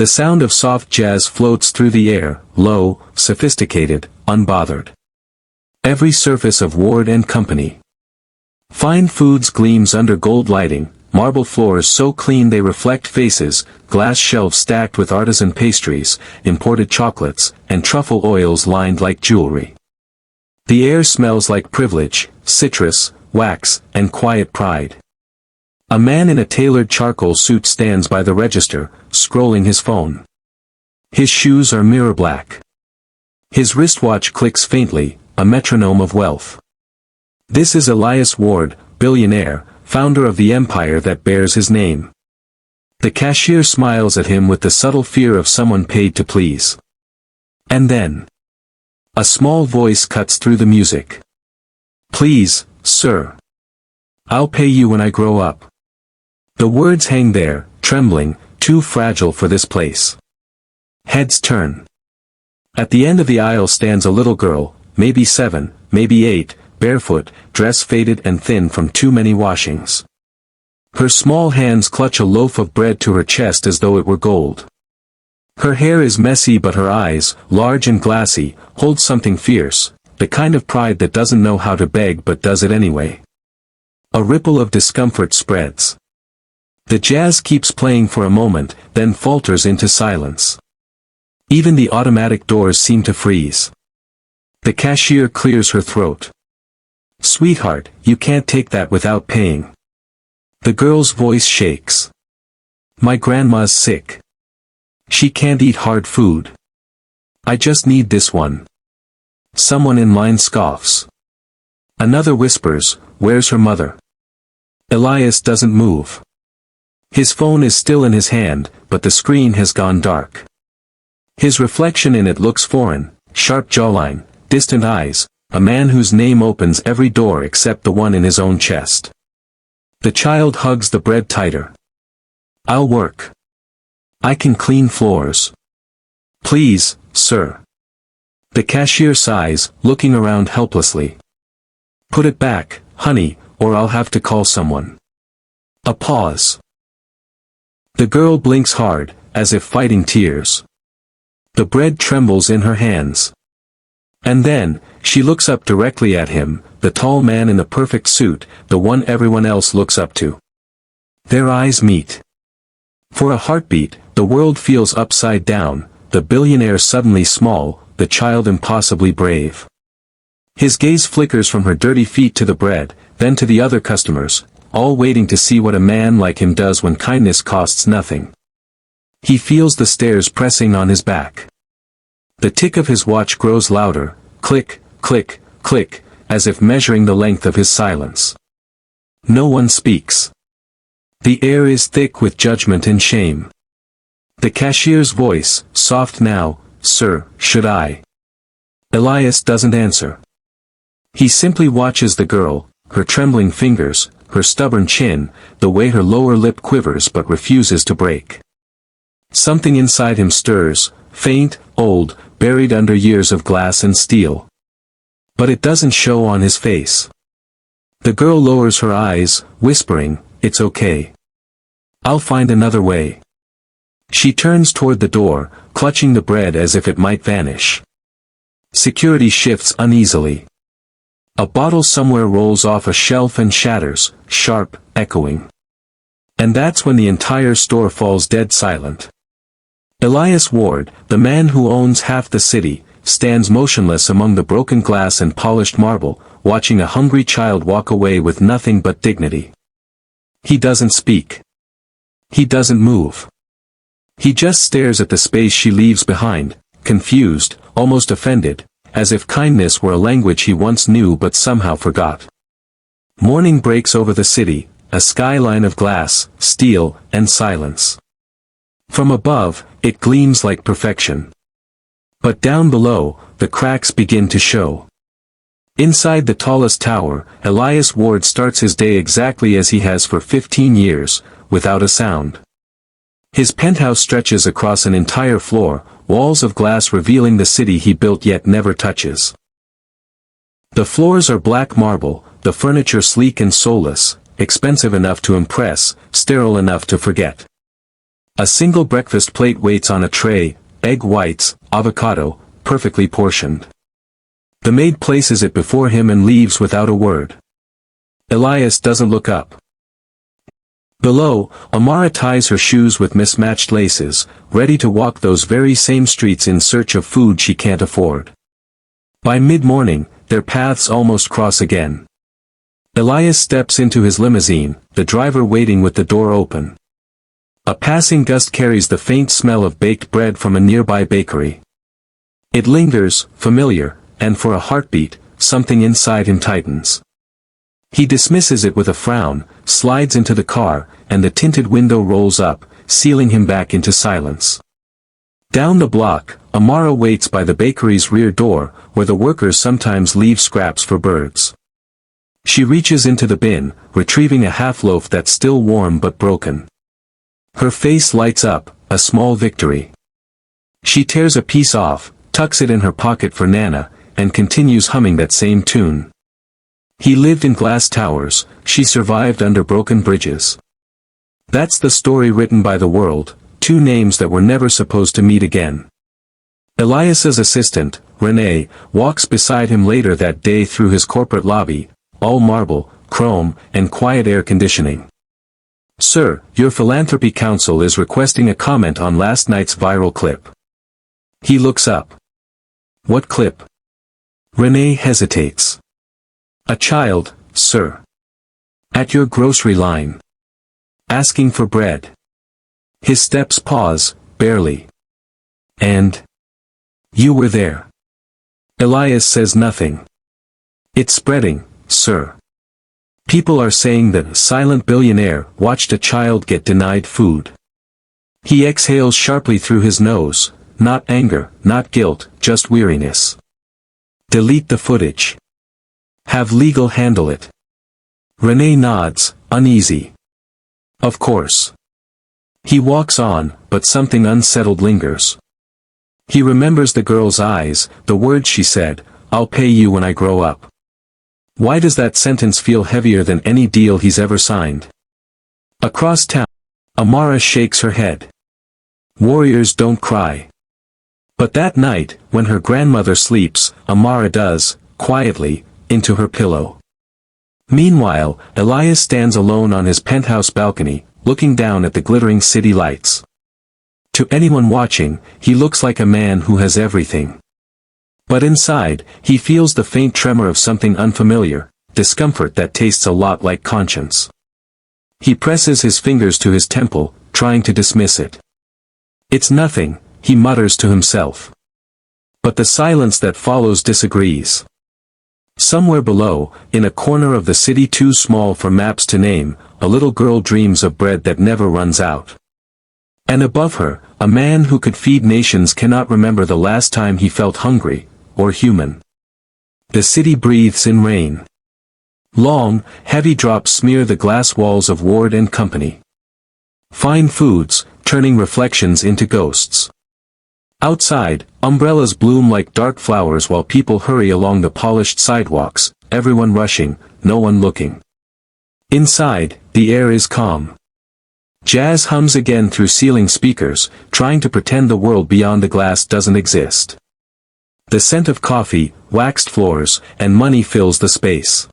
The sound of soft jazz floats through the air, low, sophisticated, unbothered. Every surface of Ward and Company. Fine foods gleams under gold lighting, marble floors so clean they reflect faces, glass shelves stacked with artisan pastries, imported chocolates, and truffle oils lined like jewelry. The air smells like privilege, citrus, wax, and quiet pride. A man in a tailored charcoal suit stands by the register, scrolling his phone. His shoes are mirror black. His wristwatch clicks faintly, a metronome of wealth. This is Elias Ward, billionaire, founder of the empire that bears his name. The cashier smiles at him with the subtle fear of someone paid to please. And then, a small voice cuts through the music. "Please, sir. I'll pay you when I grow up." The words hang there, trembling, too fragile for this place. Heads turn. At the end of the aisle stands a little girl, maybe 7, maybe 8, barefoot, dress faded and thin from too many washings. Her small hands clutch a loaf of bread to her chest as though it were gold. Her hair is messy but her eyes, large and glassy, hold something fierce, the kind of pride that doesn't know how to beg but does it anyway. A ripple of discomfort spreads. The jazz keeps playing for a moment, then falters into silence. Even the automatic doors seem to freeze. The cashier clears her throat. "Sweetheart, you can't take that without paying." The girl's voice shakes. "My grandma's sick. She can't eat hard food. I just need this one." Someone in line scoffs. Another whispers, "Where's her mother?" Elias doesn't move. His phone is still in his hand, but the screen has gone dark. His reflection in it looks foreign, sharp jawline, distant eyes, a man whose name opens every door except the one in his own chest. The child hugs the bread tighter. "I'll work. I can clean floors." "Please, sir." The cashier sighs, looking around helplessly. "Put it back, honey, or I'll have to call someone." A pause. The girl blinks hard, as if fighting tears. The bread trembles in her hands. And then, she looks up directly at him, the tall man in the perfect suit, the one everyone else looks up to. Their eyes meet. For a heartbeat, the world feels upside down, the billionaire suddenly small, the child impossibly brave. His gaze flickers from her dirty feet to the bread, then to the other customers, all waiting to see what a man like him does when kindness costs nothing. He feels the stares pressing on his back. The tick of his watch grows louder, click, click, click, as if measuring the length of his silence. No one speaks. The air is thick with judgment and shame. The cashier's voice, soft now, "Sir, should I?" Elias doesn't answer. He simply watches the girl, her trembling fingers, her stubborn chin, the way her lower lip quivers but refuses to break. Something inside him stirs, faint, old, buried under years of glass and steel. But it doesn't show on his face. The girl lowers her eyes, whispering, "It's okay. I'll find another way." She turns toward the door, clutching the bread as if it might vanish. Security shifts uneasily. A bottle somewhere rolls off a shelf and shatters, sharp, echoing. And that's when the entire store falls dead silent. Elias Ward, the man who owns half the city, stands motionless among the broken glass and polished marble, watching a hungry child walk away with nothing but dignity. He doesn't speak. He doesn't move. He just stares at the space she leaves behind, confused, almost offended, as if kindness were a language he once knew but somehow forgot. Morning breaks over the city, a skyline of glass, steel, and silence. From above, it gleams like perfection. But down below, the cracks begin to show. Inside the tallest tower, Elias Ward starts his day exactly as he has for 15 years, without a sound. His penthouse stretches across an entire floor, walls of glass revealing the city he built yet never touches. The floors are black marble, the furniture sleek and soulless, expensive enough to impress, sterile enough to forget. A single breakfast plate waits on a tray, egg whites, avocado, perfectly portioned. The maid places it before him and leaves without a word. Elias doesn't look up. Below, Amara ties her shoes with mismatched laces, ready to walk those very same streets in search of food she can't afford. By mid-morning, their paths almost cross again. Elias steps into his limousine, the driver waiting with the door open. A passing gust carries the faint smell of baked bread from a nearby bakery. It lingers, familiar, and for a heartbeat, something inside him tightens. He dismisses it with a frown, slides into the car, and the tinted window rolls up, sealing him back into silence. Down the block, Amara waits by the bakery's rear door, where the workers sometimes leave scraps for birds. She reaches into the bin, retrieving a half-loaf that's still warm but broken. Her face lights up, a small victory. She tears a piece off, tucks it in her pocket for Nana, and continues humming that same tune. He lived in glass towers, she survived under broken bridges. That's the story written by the world, two names that were never supposed to meet again. Elias's assistant, Renee, walks beside him later that day through his corporate lobby, all marble, chrome, and quiet air conditioning. "Sir, your philanthropy council is requesting a comment on last night's viral clip." He looks up. "What clip?" Renee hesitates. "A child, sir. At your grocery line. Asking for bread." His steps pause, barely. "And? You were there." Elias says nothing. "It's spreading, sir. People are saying that a silent billionaire watched a child get denied food." He exhales sharply through his nose, not anger, not guilt, just weariness. "Delete the footage. Have legal handle it." Renee nods, uneasy. "Of course." He walks on, but something unsettled lingers. He remembers the girl's eyes, the words she said, "I'll pay you when I grow up." Why does that sentence feel heavier than any deal he's ever signed? Across town, Amara shakes her head. Warriors don't cry. But that night, when her grandmother sleeps, Amara does, quietly, into her pillow. Meanwhile, Elias stands alone on his penthouse balcony, looking down at the glittering city lights. To anyone watching, he looks like a man who has everything. But inside, he feels the faint tremor of something unfamiliar, discomfort that tastes a lot like conscience. He presses his fingers to his temple, trying to dismiss it. "It's nothing," he mutters to himself. But the silence that follows disagrees. Somewhere below, in a corner of the city too small for maps to name, a little girl dreams of bread that never runs out. And above her, a man who could feed nations cannot remember the last time he felt hungry, or human. The city breathes in rain. Long, heavy drops smear the glass walls of Ward and Company. Fine foods, turning reflections into ghosts. Outside, umbrellas bloom like dark flowers while people hurry along the polished sidewalks, everyone rushing, no one looking. Inside, the air is calm. Jazz hums again through ceiling speakers, trying to pretend the world beyond the glass doesn't exist. The scent of coffee, waxed floors, and money fills the space.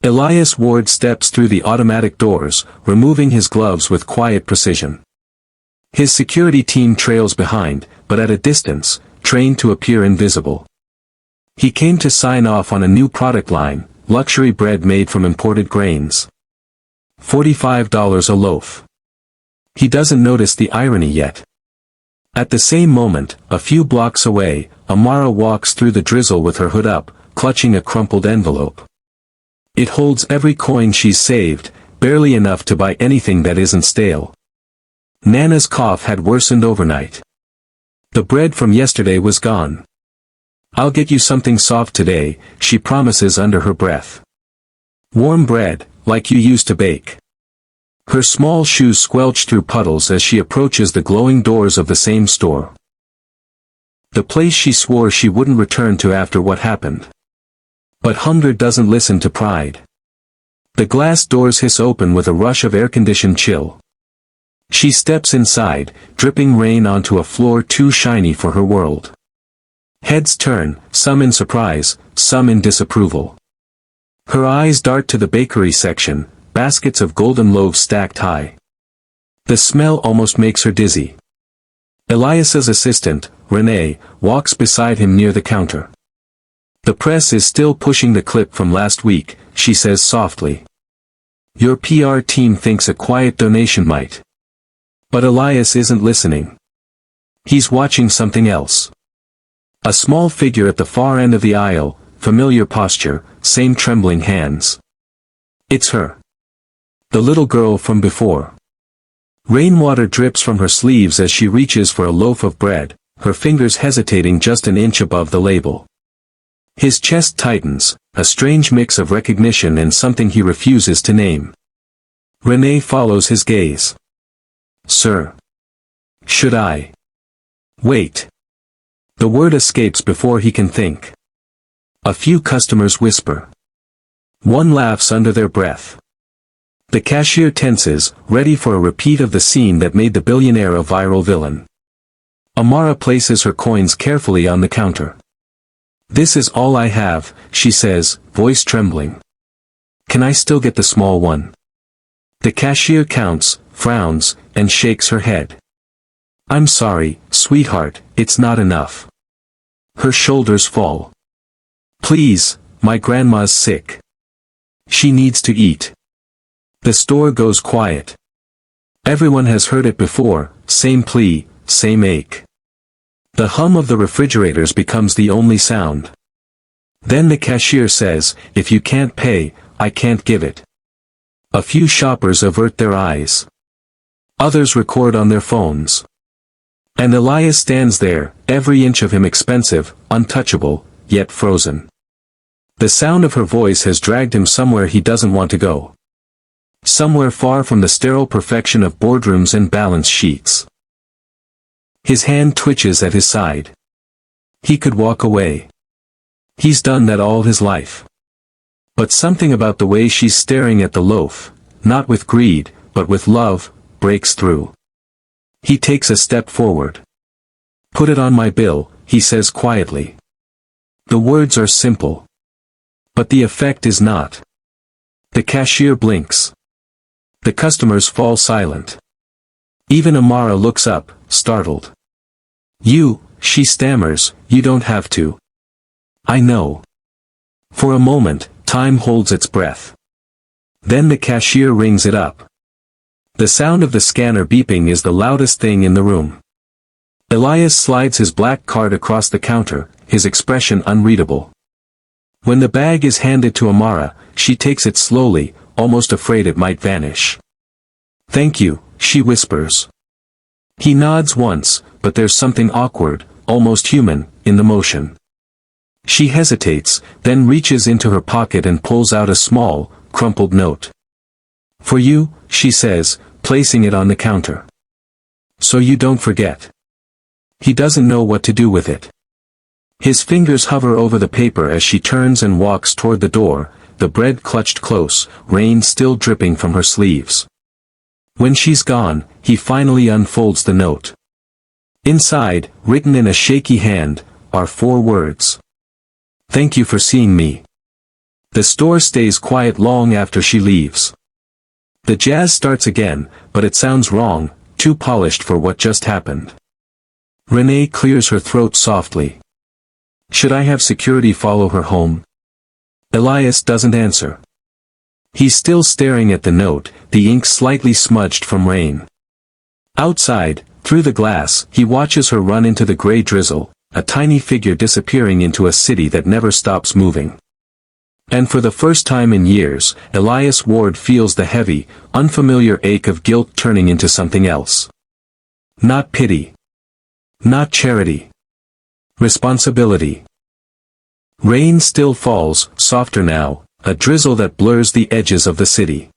Elias Ward steps through the automatic doors, removing his gloves with quiet precision. His security team trails behind, but at a distance, trained to appear invisible. He came to sign off on a new product line, luxury bread made from imported grains. $45 a loaf. He doesn't notice the irony yet. At the same moment, a few blocks away, Amara walks through the drizzle with her hood up, clutching a crumpled envelope. It holds every coin she's saved, barely enough to buy anything that isn't stale. Nana's cough had worsened overnight. The bread from yesterday was gone. "I'll get you something soft today," she promises under her breath. "Warm bread, like you used to bake." Her small shoes squelch through puddles as she approaches the glowing doors of the same store. The place she swore she wouldn't return to after what happened. But hunger doesn't listen to pride. The glass doors hiss open with a rush of air-conditioned chill. She steps inside, dripping rain onto a floor too shiny for her world. Heads turn, some in surprise, some in disapproval. Her eyes dart to the bakery section, baskets of golden loaves stacked high. The smell almost makes her dizzy. Elias's assistant, Renee, walks beside him near the counter. The press is still pushing the clip from last week, she says softly. Your PR team thinks a quiet donation might. But Elias isn't listening. He's watching something else. A small figure at the far end of the aisle, familiar posture, same trembling hands. It's her. The little girl from before. Rainwater drips from her sleeves as she reaches for a loaf of bread, her fingers hesitating just an inch above the label. His chest tightens, a strange mix of recognition and something he refuses to name. Renee follows his gaze. Sir. Should I? Wait. The word escapes before he can think. A few customers whisper. One laughs under their breath. The cashier tenses, ready for a repeat of the scene that made the billionaire a viral villain. Amara places her coins carefully on the counter. This is all I have, she says, voice trembling. Can I still get the small one? The cashier counts, frowns, and shakes her head. I'm sorry, sweetheart, it's not enough. Her shoulders fall. Please, my grandma's sick. She needs to eat. The store goes quiet. Everyone has heard it before, same plea, same ache. The hum of the refrigerators becomes the only sound. Then the cashier says, if you can't pay, I can't give it. A few shoppers avert their eyes. Others record on their phones. And Elias stands there, every inch of him expensive, untouchable, yet frozen. The sound of her voice has dragged him somewhere he doesn't want to go. Somewhere far from the sterile perfection of boardrooms and balance sheets. His hand twitches at his side. He could walk away. He's done that all his life. But something about the way she's staring at the loaf, not with greed, but with love, breaks through. He takes a step forward. Put it on my bill, he says quietly. The words are simple. But the effect is not. The cashier blinks. The customers fall silent. Even Amara looks up, startled. She stammers, you don't have to. I know. For a moment, time holds its breath. Then the cashier rings it up. The sound of the scanner beeping is the loudest thing in the room. Elias slides his black card across the counter, his expression unreadable. When the bag is handed to Amara, she takes it slowly, almost afraid it might vanish. Thank you, she whispers. He nods once, but there's something awkward, almost human, in the motion. She hesitates, then reaches into her pocket and pulls out a small, crumpled note. For you, she says, placing it on the counter. So you don't forget. He doesn't know what to do with it. His fingers hover over the paper as she turns and walks toward the door, the bread clutched close, rain still dripping from her sleeves. When she's gone, he finally unfolds the note. Inside, written in a shaky hand, are 4 words. Thank you for seeing me. The store stays quiet long after she leaves. The jazz starts again, but it sounds wrong, too polished for what just happened. Renee clears her throat softly. Should I have security follow her home? Elias doesn't answer. He's still staring at the note, the ink slightly smudged from rain. Outside, through the glass, he watches her run into the gray drizzle, a tiny figure disappearing into a city that never stops moving. And for the first time in years, Elias Ward feels the heavy, unfamiliar ache of guilt turning into something else. Not pity. Not charity. Responsibility. Rain still falls, softer now, a drizzle that blurs the edges of the city.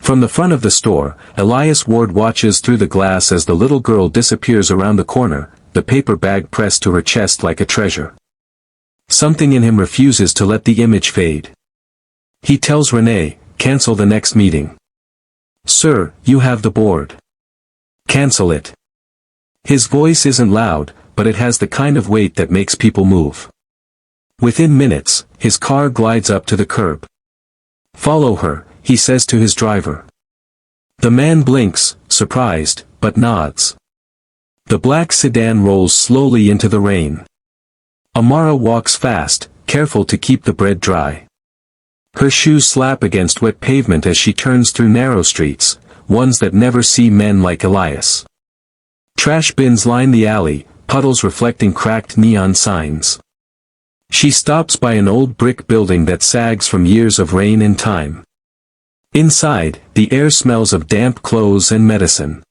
From the front of the store, Elias Ward watches through the glass as the little girl disappears around the corner, the paper bag pressed to her chest like a treasure. Something in him refuses to let the image fade. He tells Renee, cancel the next meeting. Sir, you have the board. Cancel it. His voice isn't loud, but it has the kind of weight that makes people move. Within minutes, his car glides up to the curb. Follow her, he says to his driver. The man blinks, surprised, but nods. The black sedan rolls slowly into the rain. Amara walks fast, careful to keep the bread dry. Her shoes slap against wet pavement as she turns through narrow streets, ones that never see men like Elias. Trash bins line the alley, puddles reflecting cracked neon signs. She stops by an old brick building that sags from years of rain and time. Inside, the air smells of damp clothes and medicine.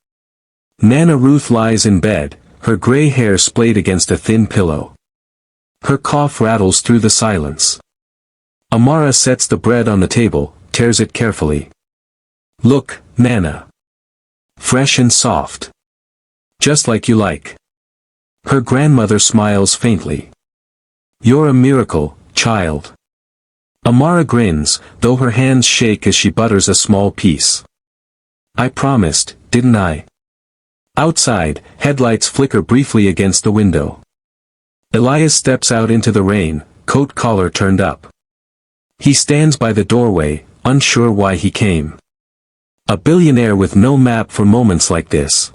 Nana Ruth lies in bed, her gray hair splayed against a thin pillow. Her cough rattles through the silence. Amara sets the bread on the table, tears it carefully. Look, Nana. Fresh and soft. Just like you like. Her grandmother smiles faintly. You're a miracle, child. Amara grins, though her hands shake as she butters a small piece. I promised, didn't I? Outside, headlights flicker briefly against the window. Elias steps out into the rain, coat collar turned up. He stands by the doorway, unsure why he came. A billionaire with no map for moments like this.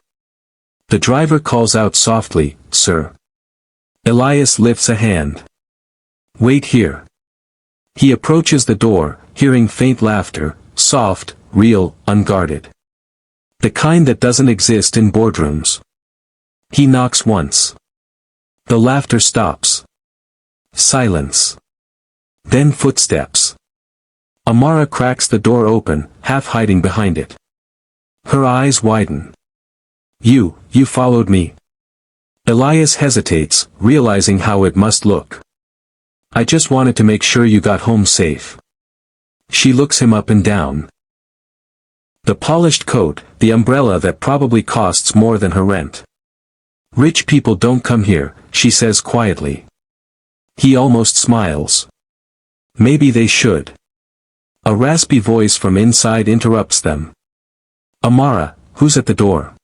The driver calls out softly, Sir. Elias lifts a hand. Wait here. He approaches the door, hearing faint laughter, soft, real, unguarded. The kind that doesn't exist in boardrooms. He knocks once. The laughter stops. Silence. Then footsteps. Amara cracks the door open, half hiding behind it. Her eyes widen. You followed me. Elias hesitates, realizing how it must look. I just wanted to make sure you got home safe. She looks him up and down. The polished coat, the umbrella that probably costs more than her rent. Rich people don't come here, she says quietly. He almost smiles. Maybe they should. A raspy voice from inside interrupts them. Amara, who's at the door?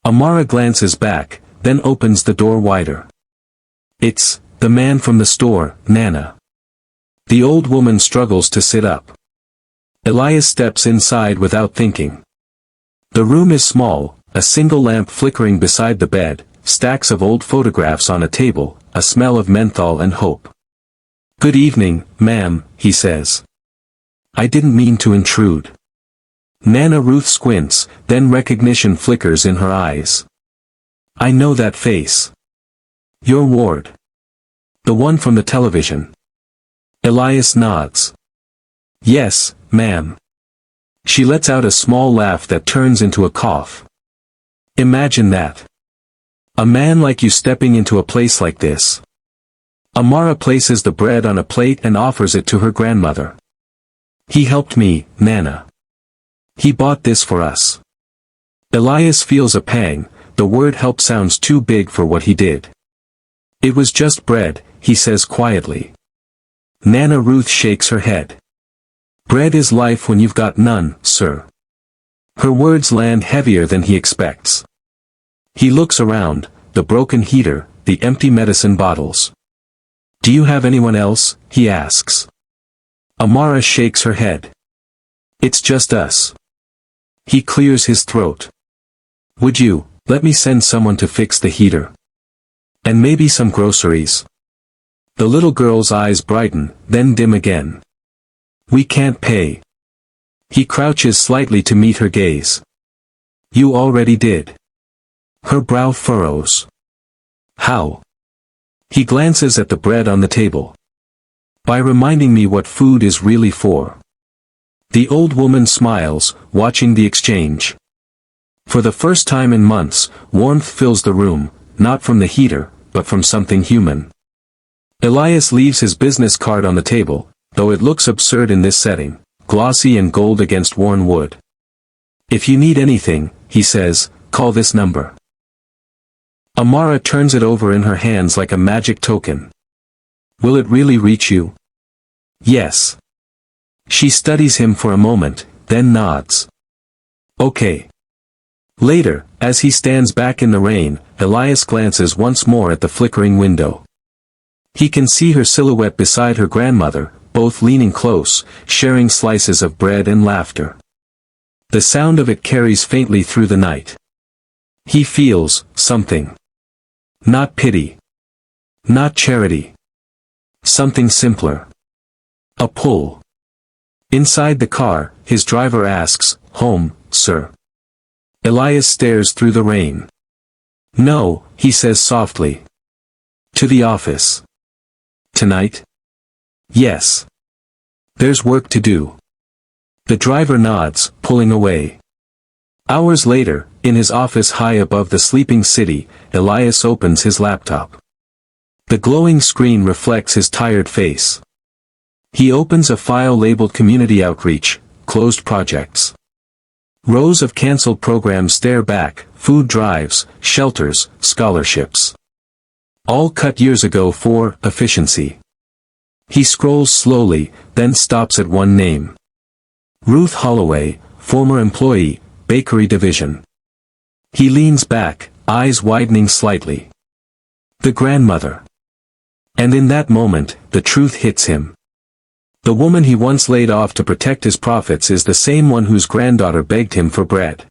Amara glances back, then opens the door wider. It's the man from the store, Nana. The old woman struggles to sit up. Elias steps inside without thinking. The room is small, a single lamp flickering beside the bed, stacks of old photographs on a table, a smell of menthol and hope. Good evening, ma'am, he says. I didn't mean to intrude. Nana Ruth squints, then recognition flickers in her eyes. I know that face. Your ward. The one from the television. Elias nods. Yes, ma'am. She lets out a small laugh that turns into a cough. Imagine that. A man like you stepping into a place like this. Amara places the bread on a plate and offers it to her grandmother. He helped me, Nana. He bought this for us. Elias feels a pang, the word help sounds too big for what he did. It was just bread, he says quietly. Nana Ruth shakes her head. Bread is life when you've got none, sir. Her words land heavier than he expects. He looks around, the broken heater, the empty medicine bottles. Do you have anyone else? He asks. Amara shakes her head. It's just us. He clears his throat. Would you, let me send someone to fix the heater? And maybe some groceries. The little girl's eyes brighten, then dim again. We can't pay. He crouches slightly to meet her gaze. You already did. Her brow furrows. How? He glances at the bread on the table. By reminding me what food is really for. The old woman smiles, watching the exchange. For the first time in months, warmth fills the room, not from the heater, but from something human. Elias leaves his business card on the table, though it looks absurd in this setting, glossy and gold against worn wood. If you need anything, he says, call this number. Amara turns it over in her hands like a magic token. Will it really reach you? Yes. She studies him for a moment, then nods. Okay. Later, as he stands back in the rain, Elias glances once more at the flickering window. He can see her silhouette beside her grandmother, both leaning close, sharing slices of bread and laughter. The sound of it carries faintly through the night. He feels something. Not pity. Not charity. Something simpler. A pull. Inside the car, his driver asks, "Home, sir?" Elias stares through the rain. "No," he says softly. "To the office." "Tonight?" "Yes. There's work to do." The driver nods, pulling away. Hours later, in his office high above the sleeping city, Elias opens his laptop. The glowing screen reflects his tired face. He opens a file labeled Community Outreach, Closed Projects. Rows of cancelled programs stare back, food drives, shelters, scholarships. All cut years ago for efficiency. He scrolls slowly, then stops at one name. Ruth Holloway, former employee, Bakery Division. He leans back, eyes widening slightly. The grandmother. And in that moment, the truth hits him. The woman he once laid off to protect his profits is the same one whose granddaughter begged him for bread.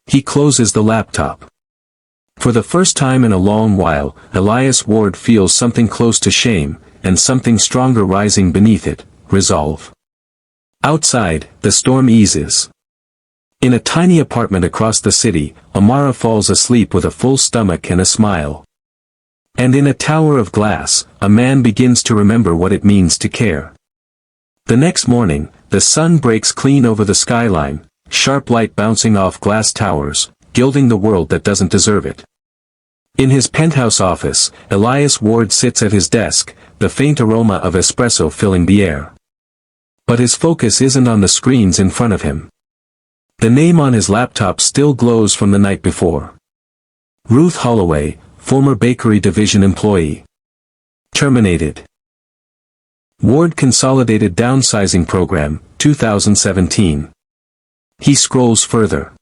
He closes the laptop. For the first time in a long while, Elias Ward feels something close to shame, and something stronger rising beneath it, resolve. Outside, the storm eases. In a tiny apartment across the city, Amara falls asleep with a full stomach and a smile. And in a tower of glass, a man begins to remember what it means to care. The next morning, the sun breaks clean over the skyline, sharp light bouncing off glass towers, gilding the world that doesn't deserve it. In his penthouse office, Elias Ward sits at his desk, the faint aroma of espresso filling the air. But his focus isn't on the screens in front of him. The name on his laptop still glows from the night before. Ruth Holloway, former Bakery Division employee. Terminated. Ward Consolidated Downsizing Program, 2017. He scrolls further.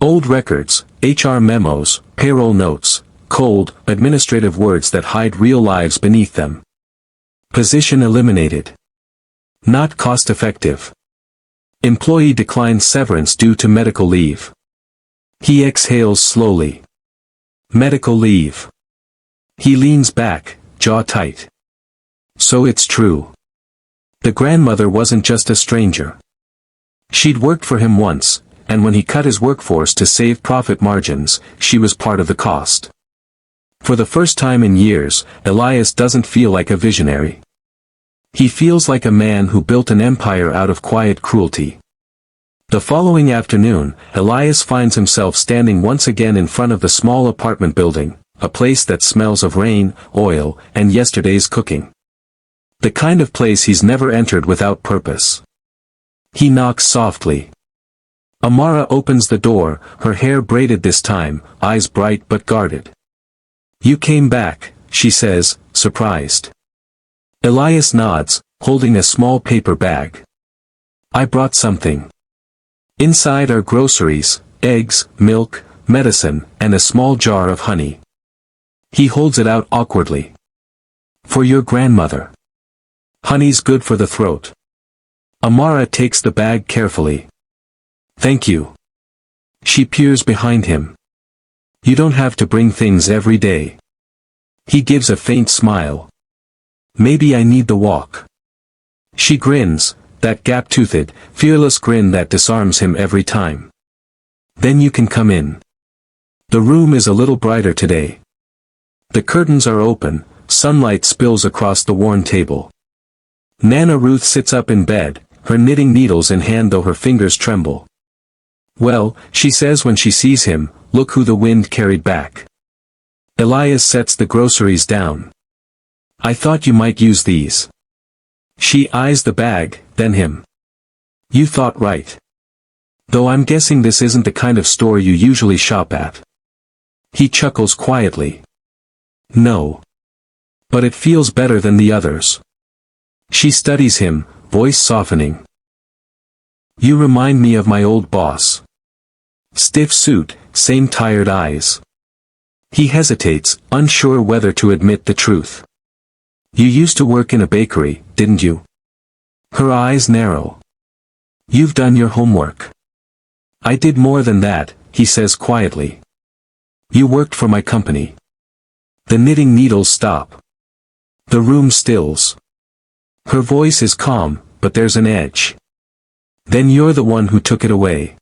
Old records, HR memos, payroll notes, cold, administrative words that hide real lives beneath them. Position eliminated. Not cost-effective. Employee declines severance due to medical leave. He exhales slowly. Medical leave. He leans back, jaw tight. So it's true. The grandmother wasn't just a stranger. She'd worked for him once, and when he cut his workforce to save profit margins, she was part of the cost. For the first time in years, Elias doesn't feel like a visionary. He feels like a man who built an empire out of quiet cruelty. The following afternoon, Elias finds himself standing once again in front of the small apartment building, a place that smells of rain, oil, and yesterday's cooking. The kind of place he's never entered without purpose. He knocks softly. Amara opens the door, her hair braided this time, eyes bright but guarded. "You came back," she says, surprised. Elias nods, holding a small paper bag. "I brought something. Inside are groceries, eggs, milk, medicine, and a small jar of honey." He holds it out awkwardly. "For your grandmother. Honey's good for the throat." Amara takes the bag carefully. "Thank you." She peers behind him. "You don't have to bring things every day." He gives a faint smile. "Maybe I need the walk." She grins, that gap-toothed, fearless grin that disarms him every time. "Then you can come in." The room is a little brighter today. The curtains are open, sunlight spills across the worn table. Nana Ruth sits up in bed, her knitting needles in hand though her fingers tremble. "Well," she says when she sees him, "look who the wind carried back." Elias sets the groceries down. "I thought you might use these." She eyes the bag, then him. "You thought right. Though I'm guessing this isn't the kind of store you usually shop at." He chuckles quietly. "No. But it feels better than the others." She studies him, voice softening. "You remind me of my old boss. Stiff suit, same tired eyes. He hesitates, unsure whether to admit the truth. You used to work in a bakery, didn't you? Her eyes narrow. You've done your homework. I did more than that, he says quietly. You worked for my company. The knitting needles stop. The room stills. Her voice is calm, but there's an edge. Then you're the one who took it away.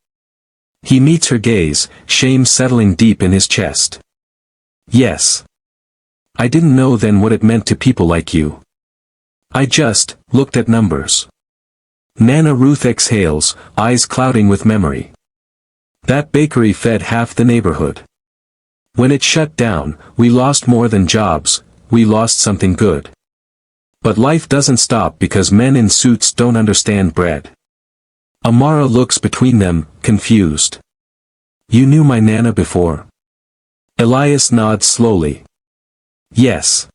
He meets her gaze, shame settling deep in his chest. Yes. I didn't know then what it meant to people like you. I just looked at numbers. Nana Ruth exhales, eyes clouding with memory. That bakery fed half the neighborhood. When it shut down, we lost more than jobs, we lost something good. But life doesn't stop because men in suits don't understand bread. Amara looks between them, confused. You knew my Nana before? Elias nods slowly. Yes.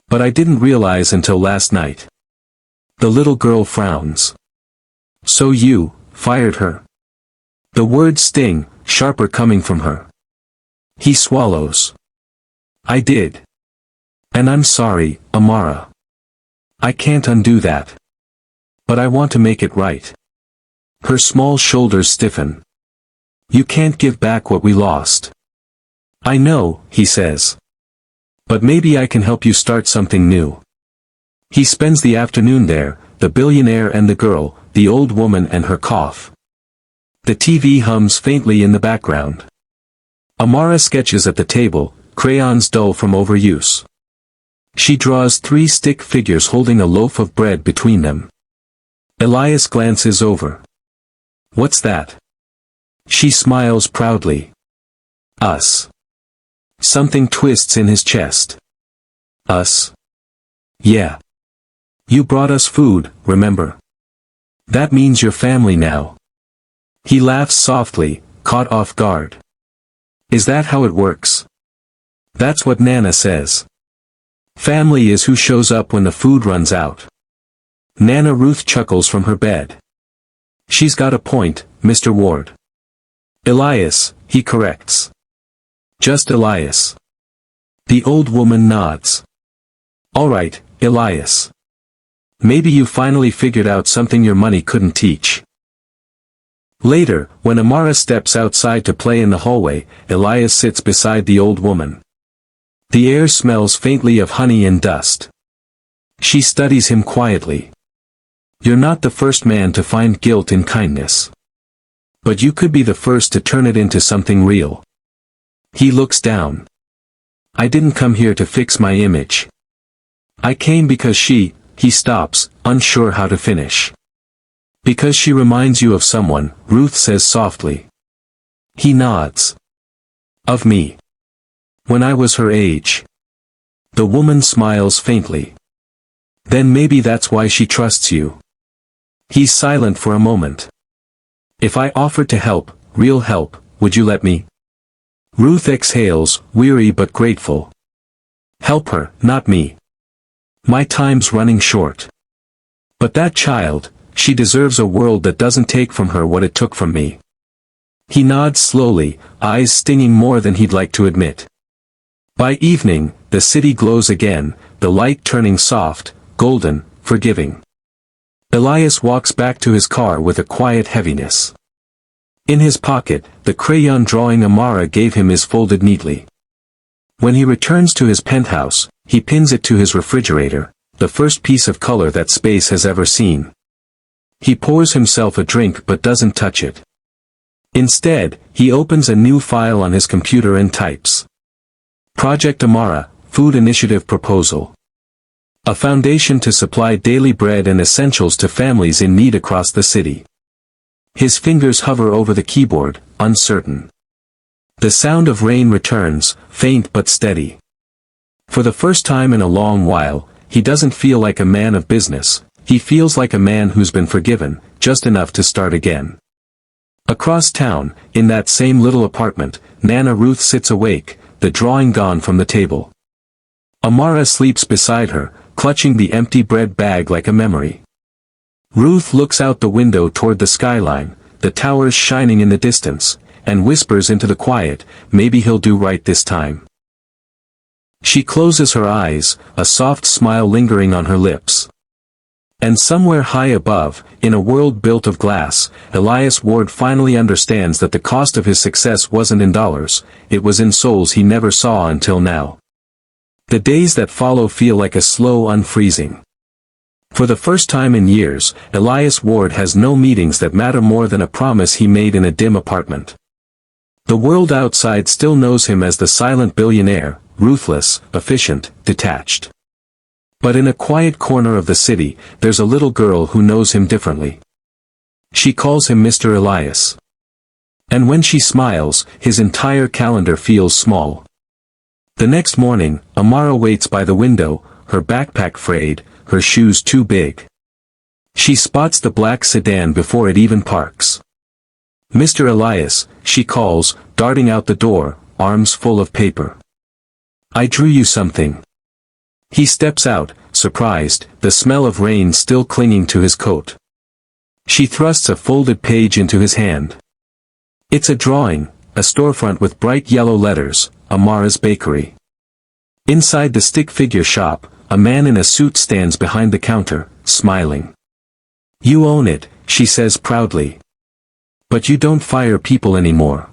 But I didn't realize until last night. The little girl frowns. So you fired her? The words sting, sharper coming from her. He swallows. I did. And I'm sorry, Amara. I can't undo that. But I want to make it right. Her small shoulders stiffen. You can't give back what we lost. I know, he says. But maybe I can help you start something new. He spends the afternoon there, the billionaire and the girl, the old woman and her cough. The TV hums faintly in the background. Amara sketches at the table, crayons dull from overuse. She draws 3 stick figures holding a loaf of bread between them. Elias glances over. What's that? She smiles proudly. Us. Something twists in his chest. Us? Yeah. You brought us food, remember? That means you're family now. He laughs softly, caught off guard. Is that how it works? That's what Nana says. Family is who shows up when the food runs out. Nana Ruth chuckles from her bed. She's got a point, Mr. Ward. Elias, he corrects. Just Elias. The old woman nods. All right, Elias. Maybe you finally figured out something your money couldn't teach. Later, when Amara steps outside to play in the hallway, Elias sits beside the old woman. The air smells faintly of honey and dust. She studies him quietly. You're not the first man to find guilt in kindness. But you could be the first to turn it into something real. He looks down. I didn't come here to fix my image. I came because he stops, unsure how to finish. Because she reminds you of someone, Ruth says softly. He nods. Of me. When I was her age. The woman smiles faintly. Then maybe that's why she trusts you. He's silent for a moment. If I offered to help, real help, would you let me? Ruth exhales, weary but grateful. Help her, not me. My time's running short. But that child, she deserves a world that doesn't take from her what it took from me. He nods slowly, eyes stinging more than he'd like to admit. By evening, the city glows again, the light turning soft, golden, forgiving. Elias walks back to his car with a quiet heaviness. In his pocket, the crayon drawing Amara gave him is folded neatly. When he returns to his penthouse, he pins it to his refrigerator, the first piece of color that space has ever seen. He pours himself a drink but doesn't touch it. Instead, he opens a new file on his computer and types. Project Amara, Food Initiative Proposal. A foundation to supply daily bread and essentials to families in need across the city. His fingers hover over the keyboard, uncertain. The sound of rain returns, faint but steady. For the first time in a long while, he doesn't feel like a man of business, he feels like a man who's been forgiven, just enough to start again. Across town, in that same little apartment, Nana Ruth sits awake, the drawing gone from the table. Amara sleeps beside her, clutching the empty bread bag like a memory. Ruth looks out the window toward the skyline, the towers shining in the distance, and whispers into the quiet, "Maybe he'll do right this time." She closes her eyes, a soft smile lingering on her lips. And somewhere high above, in a world built of glass, Elias Ward finally understands that the cost of his success wasn't in dollars, it was in souls he never saw until now. The days that follow feel like a slow unfreezing. For the first time in years, Elias Ward has no meetings that matter more than a promise he made in a dim apartment. The world outside still knows him as the silent billionaire, ruthless, efficient, detached. But in a quiet corner of the city, there's a little girl who knows him differently. She calls him Mr. Elias. And when she smiles, his entire calendar feels small. The next morning, Amara waits by the window, her backpack frayed, her shoes too big. She spots the black sedan before it even parks. "Mr. Elias," she calls, darting out the door, arms full of paper. "I drew you something." He steps out, surprised, the smell of rain still clinging to his coat. She thrusts a folded page into his hand. It's a drawing, a storefront with bright yellow letters, Amara's Bakery. Inside the stick figure shop, a man in a suit stands behind the counter, smiling. "You own it," she says proudly. "But you don't fire people anymore."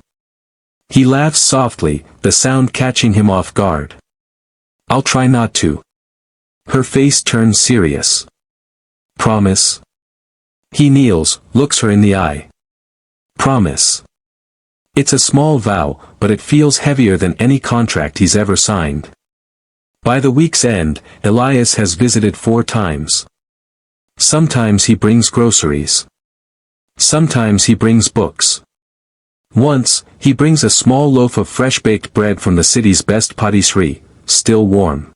He laughs softly, the sound catching him off guard. "I'll try not to." Her face turns serious. "Promise?" He kneels, looks her in the eye. "Promise." It's a small vow, but it feels heavier than any contract he's ever signed. By the week's end, Elias has visited 4 times. Sometimes he brings groceries. Sometimes he brings books. Once, he brings a small loaf of fresh-baked bread from the city's best patisserie, still warm.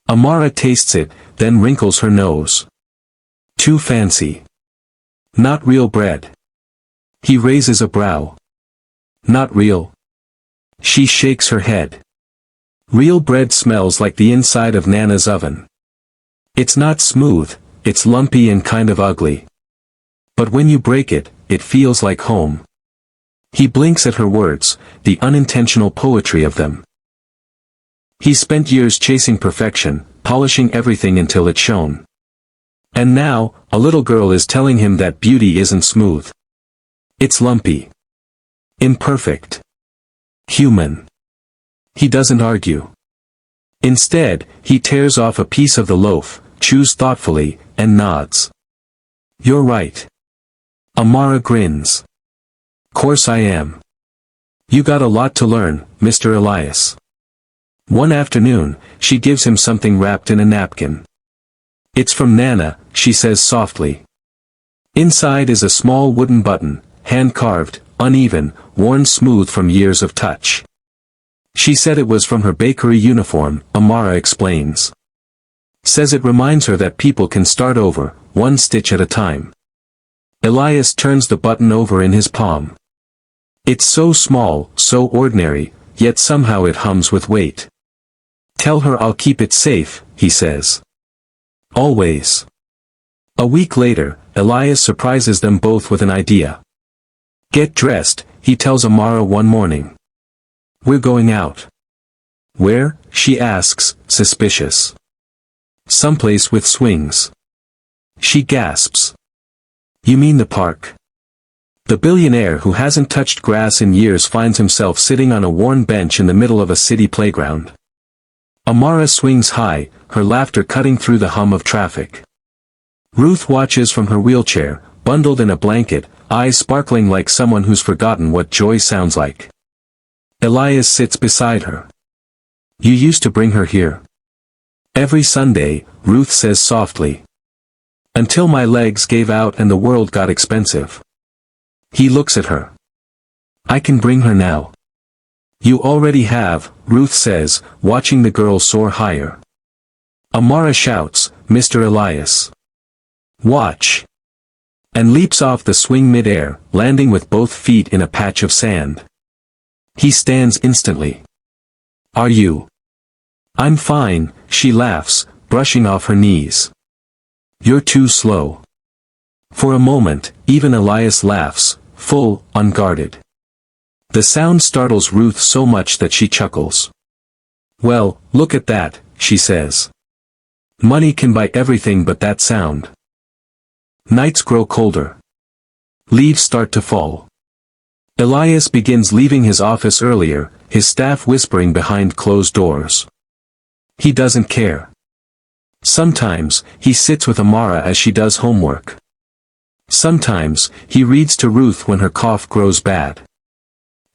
Amara tastes it, then wrinkles her nose. "Too fancy. Not real bread." He raises a brow. "Not real?" She shakes her head. "Real bread smells like the inside of Nana's oven. It's not smooth, it's lumpy and kind of ugly. But when you break it, it feels like home." He blinks at her words, the unintentional poetry of them. He spent years chasing perfection, polishing everything until it shone. And now, a little girl is telling him that beauty isn't smooth. It's lumpy. Imperfect. Human. He doesn't argue. Instead, he tears off a piece of the loaf, chews thoughtfully, and nods. "You're right." Amara grins. "Course I am. You got a lot to learn, Mr. Elias." One afternoon, she gives him something wrapped in a napkin. "It's from Nana," she says softly. Inside is a small wooden button, hand-carved, uneven, worn smooth from years of touch. She said it was from her bakery uniform, Amara explains. Says it reminds her that people can start over, one stitch at a time. Elias turns the button over in his palm. It's so small, so ordinary, yet somehow it hums with weight. "Tell her I'll keep it safe," he says. "Always." A week later, Elias surprises them both with an idea. "Get dressed," he tells Amara one morning. "We're going out." "Where?" she asks, suspicious. "Someplace with swings." She gasps. "You mean the park?" The billionaire who hasn't touched grass in years finds himself sitting on a worn bench in the middle of a city playground. Amara swings high, her laughter cutting through the hum of traffic. Ruth watches from her wheelchair, bundled in a blanket, eyes sparkling like someone who's forgotten what joy sounds like. Elias sits beside her. "You used to bring her here." "Every Sunday," Ruth says softly. "Until my legs gave out and the world got expensive." He looks at her. "I can bring her now." "You already have," Ruth says, watching the girl soar higher. Amara shouts, "Mr. Elias. Watch!" And leaps off the swing mid-air, landing with both feet in a patch of sand. He stands instantly. "Are you?" "I'm fine," she laughs, brushing off her knees. "You're too slow." For a moment, even Elias laughs, full, unguarded. The sound startles Ruth so much that she chuckles. "Well, look at that," she says. "Money can buy everything but that sound." Nights grow colder. Leaves start to fall. Elias begins leaving his office earlier, his staff whispering behind closed doors. He doesn't care. Sometimes, he sits with Amara as she does homework. Sometimes, he reads to Ruth when her cough grows bad.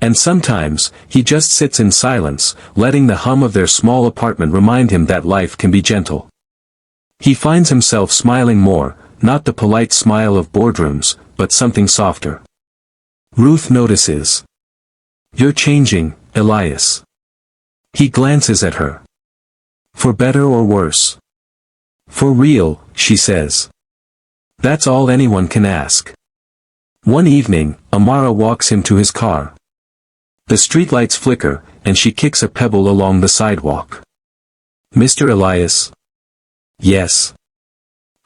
And sometimes, he just sits in silence, letting the hum of their small apartment remind him that life can be gentle. He finds himself smiling more, not the polite smile of boardrooms, but something softer. Ruth notices. "You're changing, Elias." He glances at her. "For better or worse?" "For real," she says. That's all anyone can ask. One evening, Amara walks him to his car. The streetlights flicker, and she kicks a pebble along the sidewalk. "Mr. Elias?" "Yes."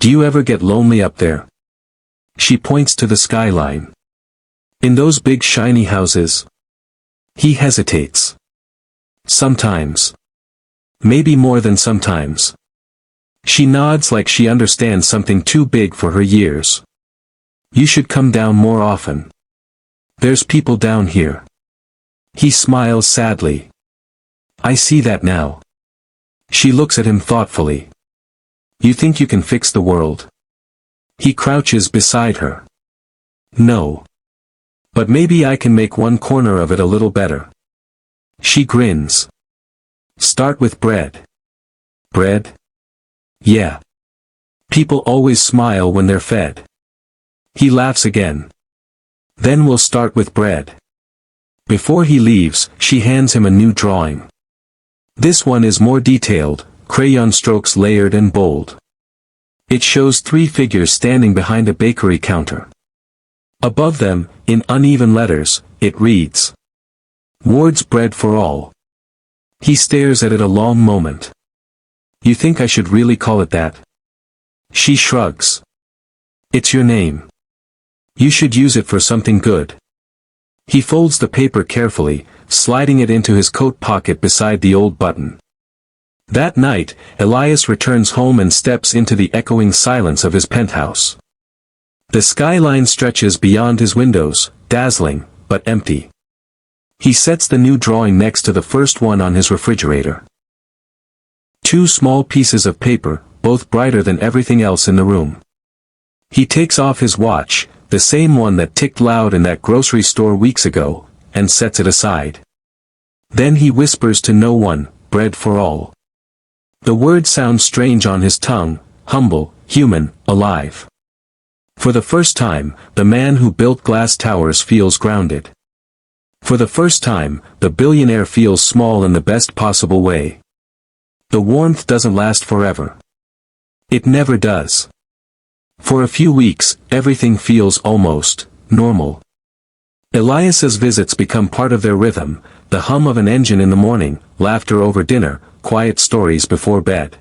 "Do you ever get lonely up there?" She points to the skyline. "In those big shiny houses?" He hesitates. "Sometimes. Maybe more than sometimes." She nods like she understands something too big for her years. "You should come down more often. There's people down here." He smiles sadly. "I see that now." She looks at him thoughtfully. "You think you can fix the world?" He crouches beside her. "No. But maybe I can make one corner of it a little better." She grins. "Start with bread." "Bread?" "Yeah. People always smile when they're fed." He laughs again. "Then we'll start with bread." Before he leaves, she hands him a new drawing. This one is more detailed, crayon strokes layered and bold. It shows 3 figures standing behind a bakery counter. Above them, in uneven letters, it reads, "Ward's Bread for All." He stares at it a long moment. "You think I should really call it that?" She shrugs. "It's your name. You should use it for something good." He folds the paper carefully, sliding it into his coat pocket beside the old button. That night, Elias returns home and steps into the echoing silence of his penthouse. The skyline stretches beyond his windows, dazzling, but empty. He sets the new drawing next to the first one on his refrigerator. 2 small pieces of paper, both brighter than everything else in the room. He takes off his watch, the same one that ticked loud in that grocery store weeks ago, and sets it aside. Then he whispers to no one, "Bread for all." The word sounds strange on his tongue, humble, human, alive. For the first time, the man who built glass towers feels grounded. For the first time, the billionaire feels small in the best possible way. The warmth doesn't last forever. It never does. For a few weeks, everything feels almost normal. Elias's visits become part of their rhythm, the hum of an engine in the morning, laughter over dinner, quiet stories before bed.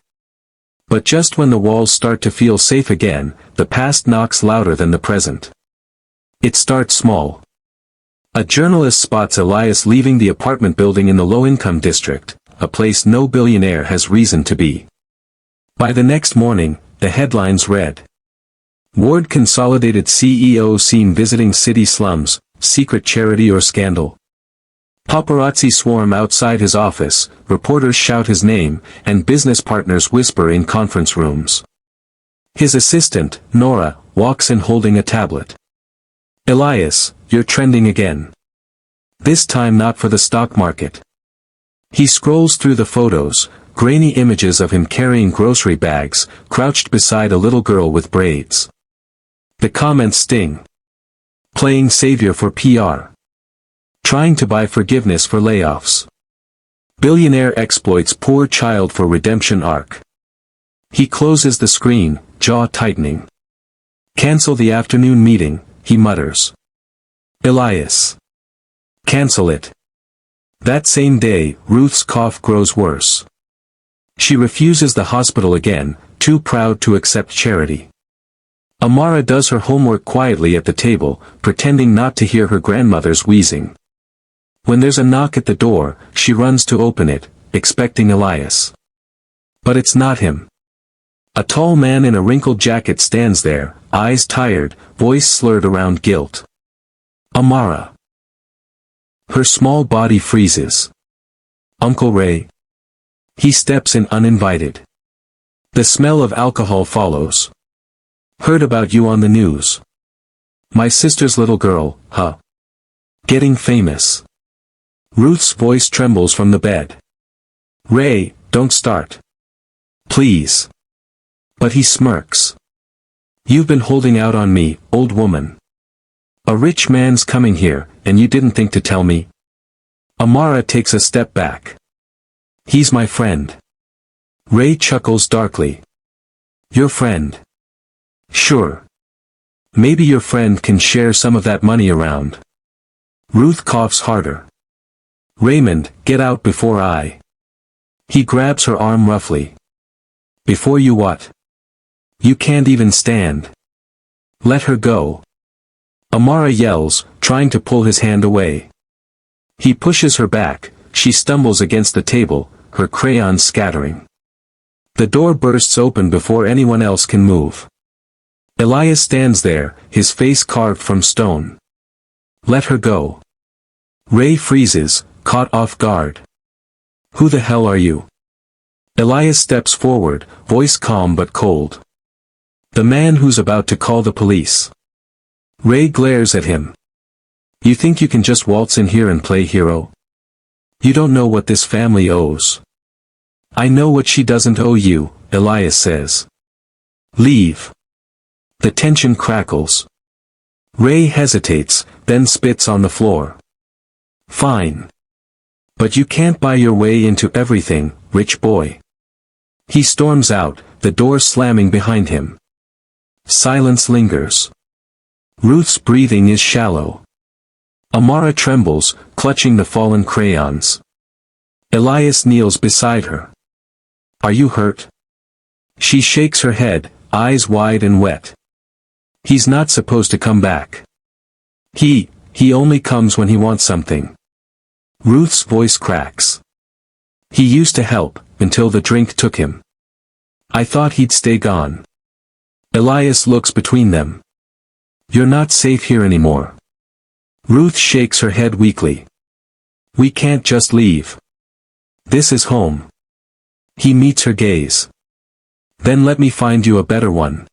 But just when the walls start to feel safe again, the past knocks louder than the present. It starts small. A journalist spots Elias leaving the apartment building in the low-income district, a place no billionaire has reason to be. By the next morning, the headlines read, "Ward Consolidated CEO seen visiting city slums, secret charity or scandal?" Paparazzi swarm outside his office, reporters shout his name, and business partners whisper in conference rooms. His assistant, Nora, walks in holding a tablet. "Elias, you're trending again. This time not for the stock market." He scrolls through the photos, grainy images of him carrying grocery bags, crouched beside a little girl with braids. The comments sting. Playing savior for PR. Trying to buy forgiveness for layoffs. Billionaire exploits poor child for redemption arc. He closes the screen, jaw tightening. "Cancel the afternoon meeting," he mutters. "Elias. Cancel it." That same day, Ruth's cough grows worse. She refuses the hospital again, too proud to accept charity. Amara does her homework quietly at the table, pretending not to hear her grandmother's wheezing. When there's a knock at the door, she runs to open it, expecting Elias. But it's not him. A tall man in a wrinkled jacket stands there, eyes tired, voice slurred around guilt. Amara. Her small body freezes. Uncle Ray. He steps in uninvited. The smell of alcohol follows. Heard about you on the news. My sister's little girl, huh? Getting famous. Ruth's voice trembles from the bed. Ray, don't start. Please. But he smirks. You've been holding out on me, old woman. A rich man's coming here, and you didn't think to tell me? Amara takes a step back. He's my friend. Ray chuckles darkly. Your friend? Sure. Maybe your friend can share some of that money around. Ruth coughs harder. Raymond, get out before I. He grabs her arm roughly. Before you what? You can't even stand. Let her go. Amara yells, trying to pull his hand away. He pushes her back, she stumbles against the table, her crayons scattering. The door bursts open before anyone else can move. Elias stands there, his face carved from stone. Let her go. Ray freezes, caught off guard. Who the hell are you? Elias steps forward, voice calm but cold. The man who's about to call the police. Ray glares at him. You think you can just waltz in here and play hero? You don't know what this family owes. I know what she doesn't owe you, Elias says. Leave. The tension crackles. Ray hesitates, then spits on the floor. Fine. But you can't buy your way into everything, rich boy. He storms out, the door slamming behind him. Silence lingers. Ruth's breathing is shallow. Amara trembles, clutching the fallen crayons. Elias kneels beside her. Are you hurt? She shakes her head, eyes wide and wet. He's not supposed to come back. He only comes when he wants something. Ruth's voice cracks. He used to help, until the drink took him. I thought he'd stay gone. Elias looks between them. You're not safe here anymore. Ruth shakes her head weakly. We can't just leave. This is home. He meets her gaze. Then let me find you a better one.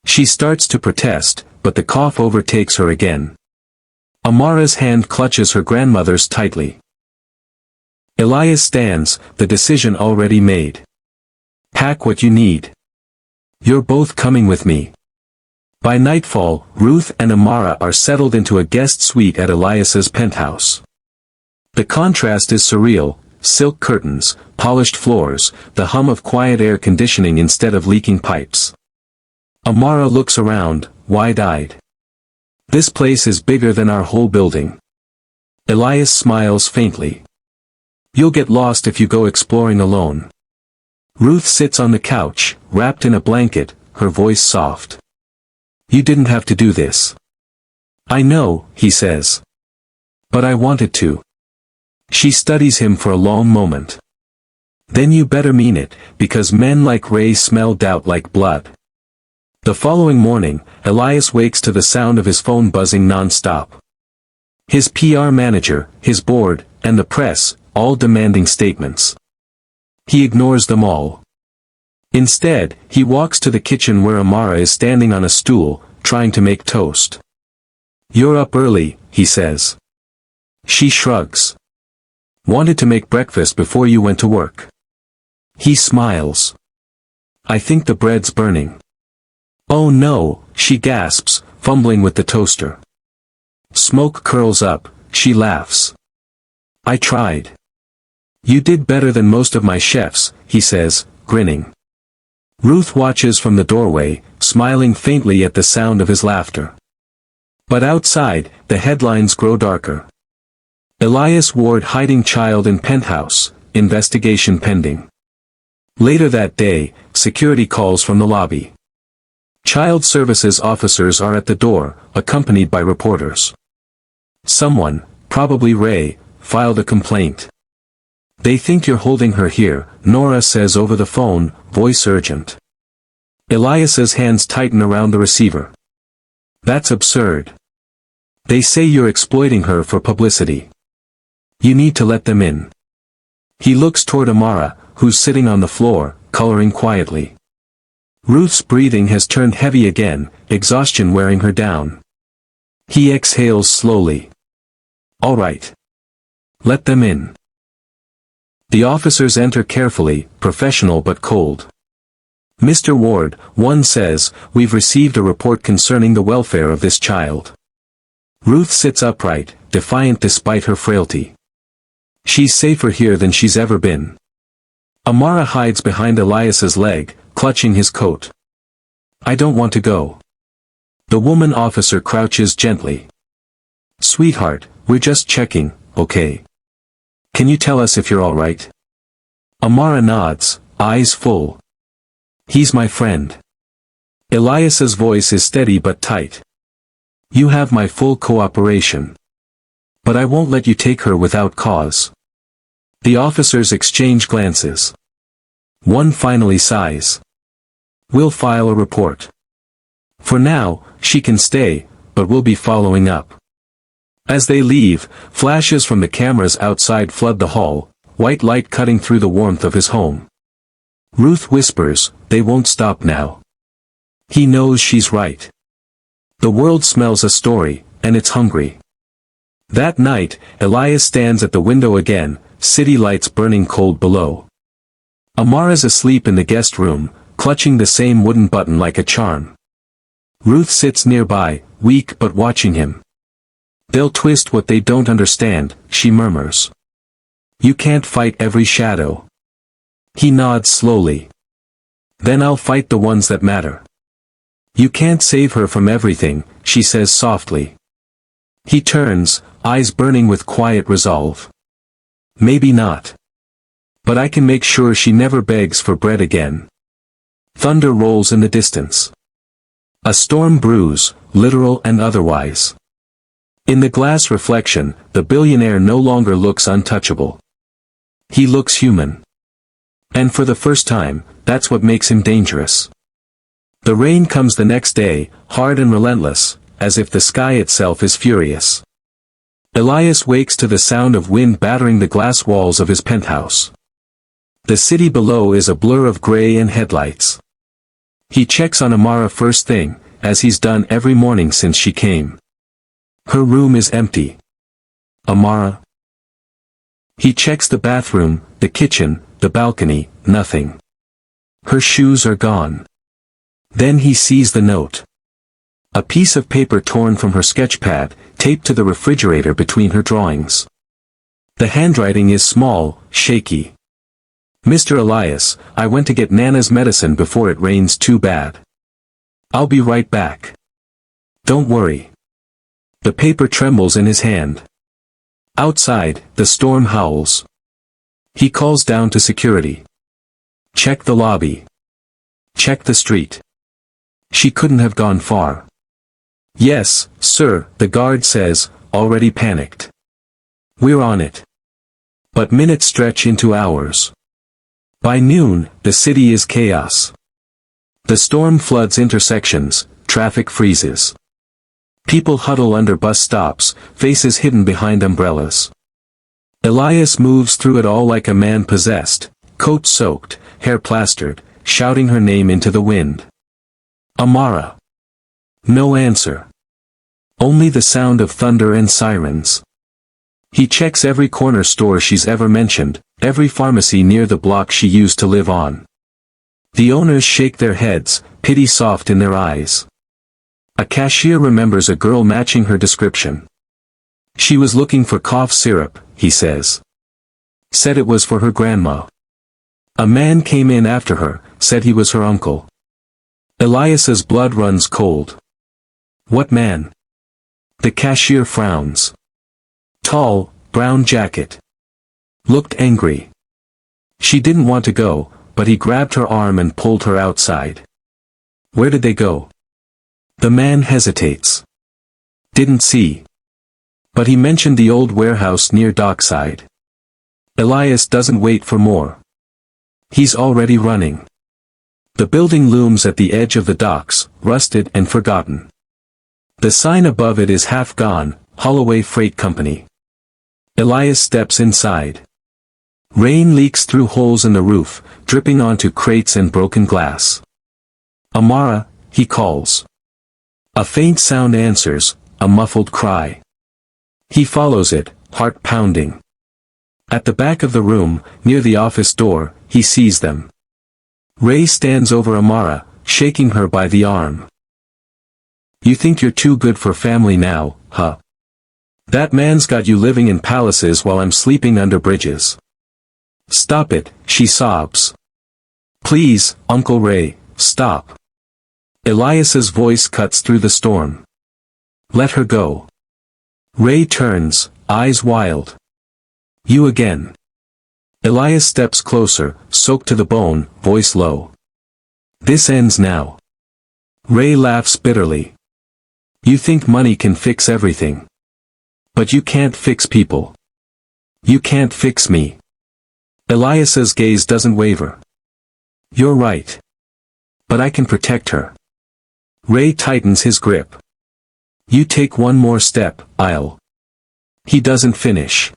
She starts to protest, but the cough overtakes her again. Amara's hand clutches her grandmother's tightly. Elias stands, the decision already made. Pack what you need. You're both coming with me. By nightfall, Ruth and Amara are settled into a guest suite at Elias's penthouse. The contrast is surreal, silk curtains, polished floors, the hum of quiet air conditioning instead of leaking pipes. Amara looks around, wide-eyed. This place is bigger than our whole building. Elias smiles faintly. You'll get lost if you go exploring alone. Ruth sits on the couch, wrapped in a blanket, her voice soft. You didn't have to do this. I know, he says. But I wanted to. She studies him for a long moment. Then you better mean it, because men like Ray smell doubt like blood. The following morning, Elias wakes to the sound of his phone buzzing non-stop. His PR manager, his board, and the press, all demanding statements. He ignores them all. Instead, he walks to the kitchen where Amara is standing on a stool, trying to make toast. You're up early, he says. She shrugs. Wanted to make breakfast before you went to work. He smiles. I think the bread's burning. Oh no, she gasps, fumbling with the toaster. Smoke curls up, she laughs. I tried. You did better than most of my chefs, he says, grinning. Ruth watches from the doorway, smiling faintly at the sound of his laughter. But outside, the headlines grow darker. Elias Ward hiding child in penthouse, investigation pending. Later that day, security calls from the lobby. Child services officers are at the door, accompanied by reporters. Someone, probably Ray, filed a complaint. They think you're holding her here, Nora says over the phone, voice urgent. Elias's hands tighten around the receiver. That's absurd. They say you're exploiting her for publicity. You need to let them in. He looks toward Amara, who's sitting on the floor, coloring quietly. Ruth's breathing has turned heavy again, exhaustion wearing her down. He exhales slowly. All right. Let them in. The officers enter carefully, professional but cold. Mr. Ward, one says, we've received a report concerning the welfare of this child. Ruth sits upright, defiant despite her frailty. She's safer here than she's ever been. Amara hides behind Elias's leg, clutching his coat. I don't want to go. The woman officer crouches gently. Sweetheart, we're just checking, okay? Can you tell us if you're all right? Amara nods, eyes full. He's my friend. Elias's voice is steady but tight. You have my full cooperation. But I won't let you take her without cause. The officers exchange glances. One finally sighs. We'll file a report. For now, she can stay, but we'll be following up. As they leave, flashes from the cameras outside flood the hall, white light cutting through the warmth of his home. Ruth whispers, they won't stop now. He knows she's right. The world smells a story, and it's hungry. That night, Elias stands at the window again, city lights burning cold below. Amara's asleep in the guest room, clutching the same wooden button like a charm. Ruth sits nearby, weak but watching him. They'll twist what they don't understand, she murmurs. You can't fight every shadow. He nods slowly. Then I'll fight the ones that matter. You can't save her from everything, she says softly. He turns, eyes burning with quiet resolve. Maybe not. But I can make sure she never begs for bread again. Thunder rolls in the distance. A storm brews, literal and otherwise. In the glass reflection, the billionaire no longer looks untouchable. He looks human. And for the first time, that's what makes him dangerous. The rain comes the next day, hard and relentless, as if the sky itself is furious. Elias wakes to the sound of wind battering the glass walls of his penthouse. The city below is a blur of gray and headlights. He checks on Amara first thing, as he's done every morning since she came. Her room is empty. Amara? He checks the bathroom, the kitchen, the balcony, nothing. Her shoes are gone. Then he sees the note. A piece of paper torn from her sketchpad, taped to the refrigerator between her drawings. The handwriting is small, shaky. Mr. Elias, I went to get Nana's medicine before it rains too bad. I'll be right back. Don't worry. The paper trembles in his hand. Outside, the storm howls. He calls down to security. Check the lobby. Check the street. She couldn't have gone far. Yes, sir, the guard says, already panicked. We're on it. But minutes stretch into hours. By noon, the city is chaos. The storm floods intersections, traffic freezes. People huddle under bus stops, faces hidden behind umbrellas. Elias moves through it all like a man possessed, coat soaked, hair plastered, shouting her name into the wind. Amara. No answer. Only the sound of thunder and sirens. He checks every corner store she's ever mentioned, every pharmacy near the block she used to live on. The owners shake their heads, pity soft in their eyes. A cashier remembers a girl matching her description. She was looking for cough syrup, he says. Said it was for her grandma. A man came in after her, said he was her uncle. Elias's blood runs cold. What man? The cashier frowns. Tall, brown jacket. Looked angry. She didn't want to go, but he grabbed her arm and pulled her outside. Where did they go? The man hesitates. Didn't see. But he mentioned the old warehouse near dockside. Elias doesn't wait for more. He's already running. The building looms at the edge of the docks, rusted and forgotten. The sign above it is half gone, Holloway Freight Company. Elias steps inside. Rain leaks through holes in the roof, dripping onto crates and broken glass. Amara, he calls. A faint sound answers, a muffled cry. He follows it, heart pounding. At the back of the room, near the office door, he sees them. Ray stands over Amara, shaking her by the arm. You think you're too good for family now, huh? That man's got you living in palaces while I'm sleeping under bridges. Stop it, she sobs. Please, Uncle Ray, stop. Elias's voice cuts through the storm. Let her go. Ray turns, eyes wild. You again. Elias steps closer, soaked to the bone, voice low. This ends now. Ray laughs bitterly. You think money can fix everything. But you can't fix people. You can't fix me. Elias's gaze doesn't waver. You're right. But I can protect her. Ray tightens his grip. You take one more step, I'll. He doesn't finish.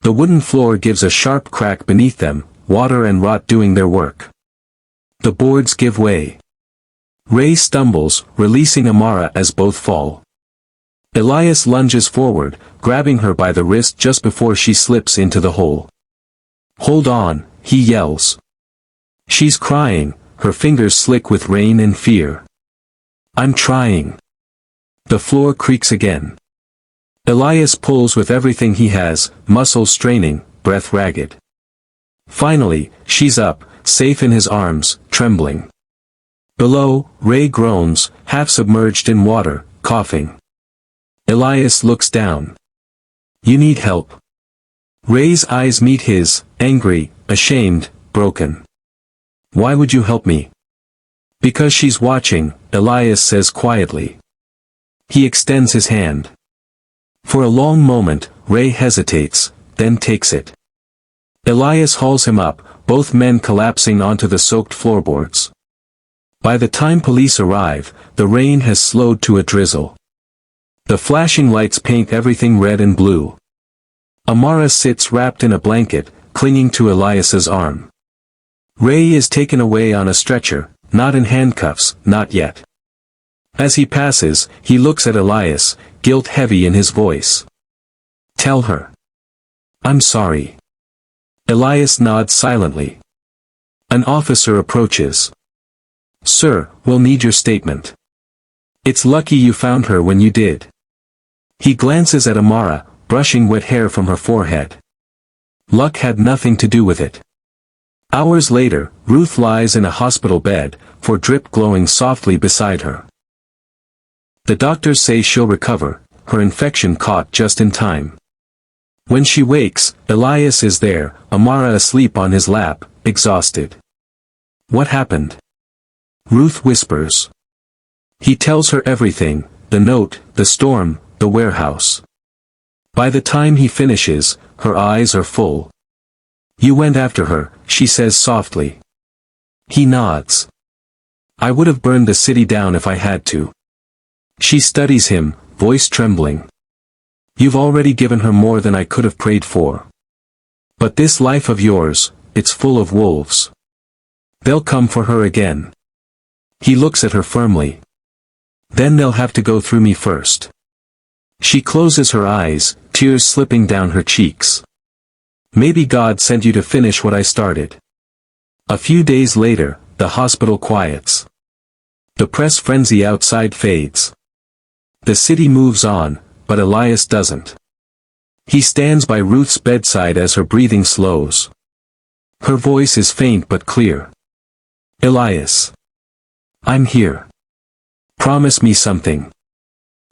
The wooden floor gives a sharp crack beneath them, water and rot doing their work. The boards give way. Ray stumbles, releasing Amara as both fall. Elias lunges forward, grabbing her by the wrist just before she slips into the hole. Hold on, he yells. She's crying, her fingers slick with rain and fear. I'm trying. The floor creaks again. Elias pulls with everything he has, muscles straining, breath ragged. Finally, she's up, safe in his arms, trembling. Below, Ray groans, half submerged in water, coughing. Elias looks down. You need help. Ray's eyes meet his, angry, ashamed, broken. Why would you help me? Because she's watching, Elias says quietly. He extends his hand. For a long moment, Ray hesitates, then takes it. Elias hauls him up, both men collapsing onto the soaked floorboards. By the time police arrive, the rain has slowed to a drizzle. The flashing lights paint everything red and blue. Amara sits wrapped in a blanket, clinging to Elias's arm. Ray is taken away on a stretcher, not in handcuffs, not yet. As he passes, he looks at Elias, guilt heavy in his voice. Tell her. I'm sorry. Elias nods silently. An officer approaches. Sir, we'll need your statement. It's lucky you found her when you did. He glances at Amara, brushing wet hair from her forehead. Luck had nothing to do with it. Hours later, Ruth lies in a hospital bed, for drip glowing softly beside her. The doctors say she'll recover, her infection caught just in time. When she wakes, Elias is there, Amara asleep on his lap, exhausted. What happened? Ruth whispers. He tells her everything, the note, the storm, the warehouse. By the time he finishes, her eyes are full. You went after her, she says softly. He nods. I would have burned the city down if I had to. She studies him, voice trembling. You've already given her more than I could have prayed for. But this life of yours, it's full of wolves. They'll come for her again. He looks at her firmly. Then they'll have to go through me first. She closes her eyes, tears slipping down her cheeks. Maybe God sent you to finish what I started. A few days later, the hospital quiets. The press frenzy outside fades. The city moves on, but Elias doesn't. He stands by Ruth's bedside as her breathing slows. Her voice is faint but clear. Elias. I'm here. Promise me something.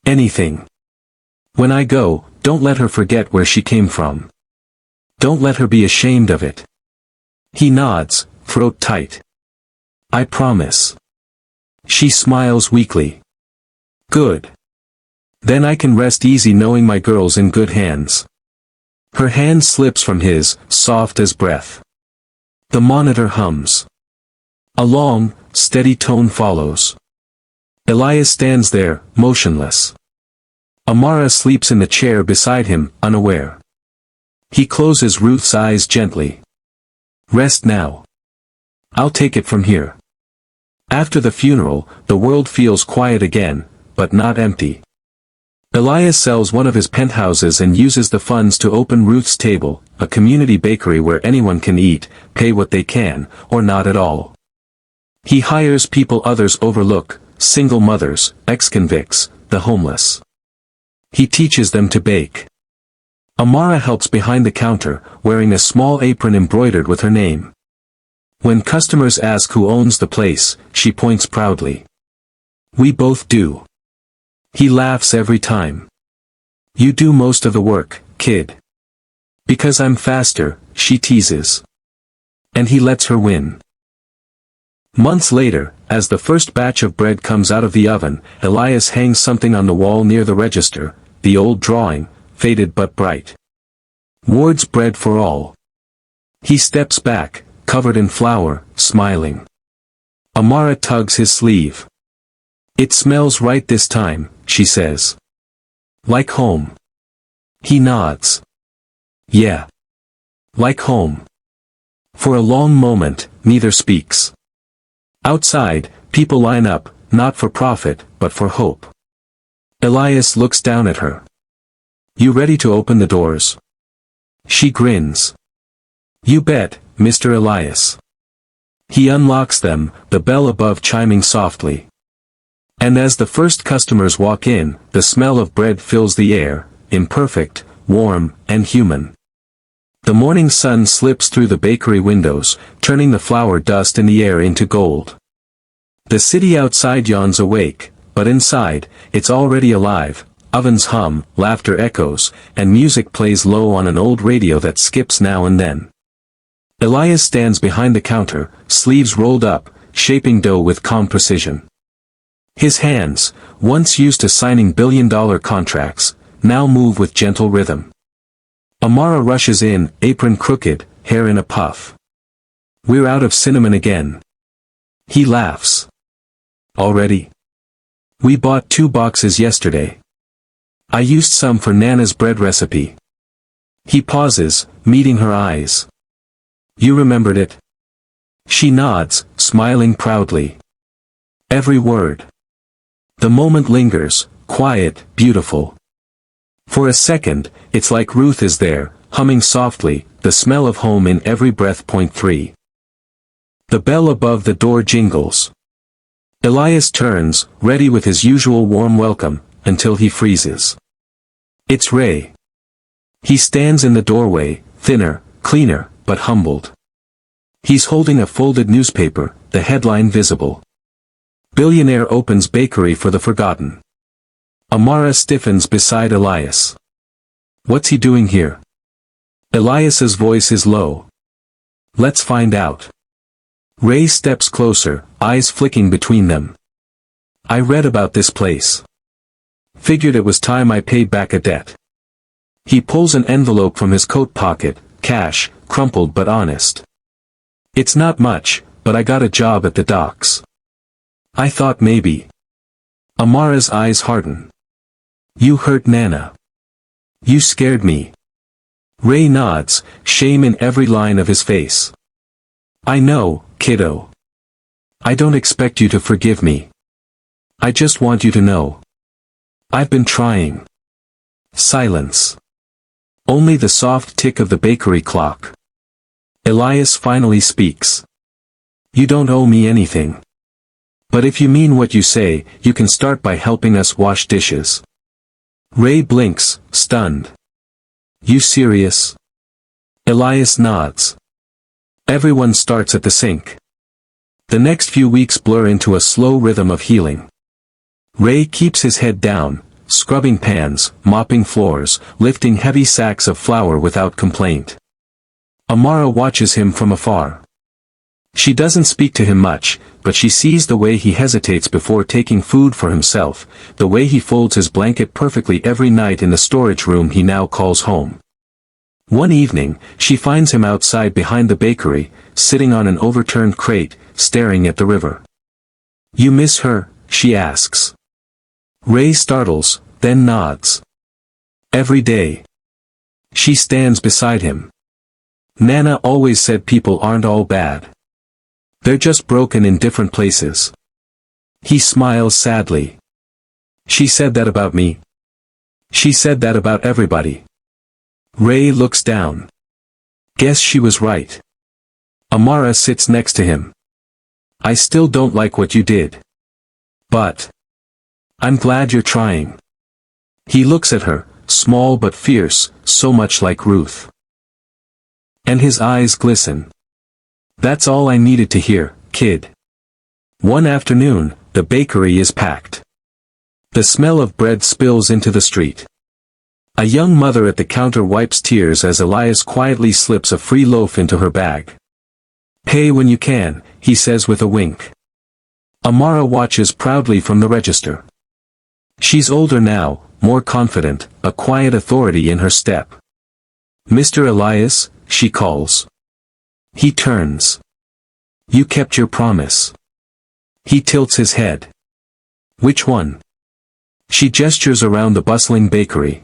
Anything. When I go, don't let her forget where she came from. Don't let her be ashamed of it. He nods, throat tight. I promise. She smiles weakly. Good. Then I can rest easy knowing my girl's in good hands. Her hand slips from his, soft as breath. The monitor hums. A long, steady tone follows. Elias stands there, motionless. Amara sleeps in the chair beside him, unaware. He closes Ruth's eyes gently. Rest now. I'll take it from here. After the funeral, the world feels quiet again, but not empty. Elias sells one of his penthouses and uses the funds to open Ruth's Table, a community bakery where anyone can eat, pay what they can, or not at all. He hires people others overlook, single mothers, ex-convicts, the homeless. He teaches them to bake. Amara helps behind the counter, wearing a small apron embroidered with her name. When customers ask who owns the place, she points proudly. We both do. He laughs every time. You do most of the work, kid. Because I'm faster, she teases. And he lets her win. Months later, as the first batch of bread comes out of the oven, Elias hangs something on the wall near the register, the old drawing, faded but bright. Ward's bread for all. He steps back, covered in flour, smiling. Amara tugs his sleeve. It smells right this time, she says. Like home. He nods. Yeah. Like home. For a long moment, neither speaks. Outside, people line up, not for profit, but for hope. Elias looks down at her. You ready to open the doors? She grins. You bet, Mr. Elias. He unlocks them, the bell above chiming softly. And as the first customers walk in, the smell of bread fills the air, imperfect, warm, and human. The morning sun slips through the bakery windows, turning the flour dust in the air into gold. The city outside yawns awake, but inside, it's already alive. Ovens hum, laughter echoes, and music plays low on an old radio that skips now and then. Elias stands behind the counter, sleeves rolled up, shaping dough with calm precision. His hands, once used to signing billion-dollar contracts, now move with gentle rhythm. Amara rushes in, apron crooked, hair in a puff. We're out of cinnamon again. He laughs. Already? We bought 2 boxes yesterday. I used some for Nana's bread recipe. He pauses, meeting her eyes. You remembered it? She nods, smiling proudly. Every word. The moment lingers, quiet, beautiful. For a second, it's like Ruth is there, humming softly, the smell of home in every breath. 3. The bell above the door jingles. Elias turns, ready with his usual warm welcome, until he freezes. It's Ray. He stands in the doorway, thinner, cleaner, but humbled. He's holding a folded newspaper, the headline visible. Billionaire opens bakery for the forgotten. Amara stiffens beside Elias. What's he doing here? Elias's voice is low. Let's find out. Ray steps closer, eyes flicking between them. I read about this place. Figured it was time I paid back a debt. He pulls an envelope from his coat pocket, cash, crumpled but honest. It's not much, but I got a job at the docks. I thought maybe. Amara's eyes harden. You hurt Nana. You scared me. Ray nods, shame in every line of his face. I know, kiddo. I don't expect you to forgive me. I just want you to know. I've been trying. Silence. Only the soft tick of the bakery clock. Elias finally speaks. You don't owe me anything. But if you mean what you say, you can start by helping us wash dishes. Ray blinks, stunned. You serious? Elias nods. Everyone starts at the sink. The next few weeks blur into a slow rhythm of healing. Ray keeps his head down, scrubbing pans, mopping floors, lifting heavy sacks of flour without complaint. Amara watches him from afar. She doesn't speak to him much, but she sees the way he hesitates before taking food for himself, the way he folds his blanket perfectly every night in the storage room he now calls home. One evening, she finds him outside behind the bakery, sitting on an overturned crate, staring at the river. "You miss her?" she asks. Ray startles, then nods. "Every day." She stands beside him. "Nana always said people aren't all bad. They're just broken in different places." He smiles sadly. "She said that about me. She said that about everybody." Ray looks down. "Guess she was right." Amara sits next to him. "I still don't like what you did. But I'm glad you're trying." He looks at her, small but fierce, so much like Ruth. And his eyes glisten. "That's all I needed to hear, kid." One afternoon, the bakery is packed. The smell of bread spills into the street. A young mother at the counter wipes tears as Elias quietly slips a free loaf into her bag. "Pay when you can," he says with a wink. Amara watches proudly from the register. She's older now, more confident, a quiet authority in her step. "Mr. Elias," she calls. He turns. "You kept your promise." He tilts his head. "Which one?" She gestures around the bustling bakery.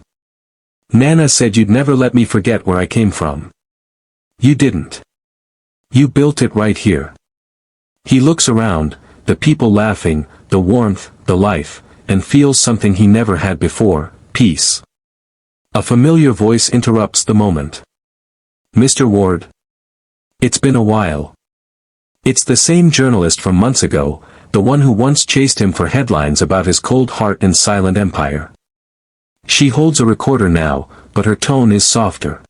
"Nana said you'd never let me forget where I came from." "You didn't. You built it right here." He looks around, the people laughing, the warmth, the life, and feels something he never had before, peace. A familiar voice interrupts the moment. "Mr. Ward?" "It's been a while." It's the same journalist from months ago, the one who once chased him for headlines about his cold heart and silent empire. She holds a recorder now, but her tone is softer.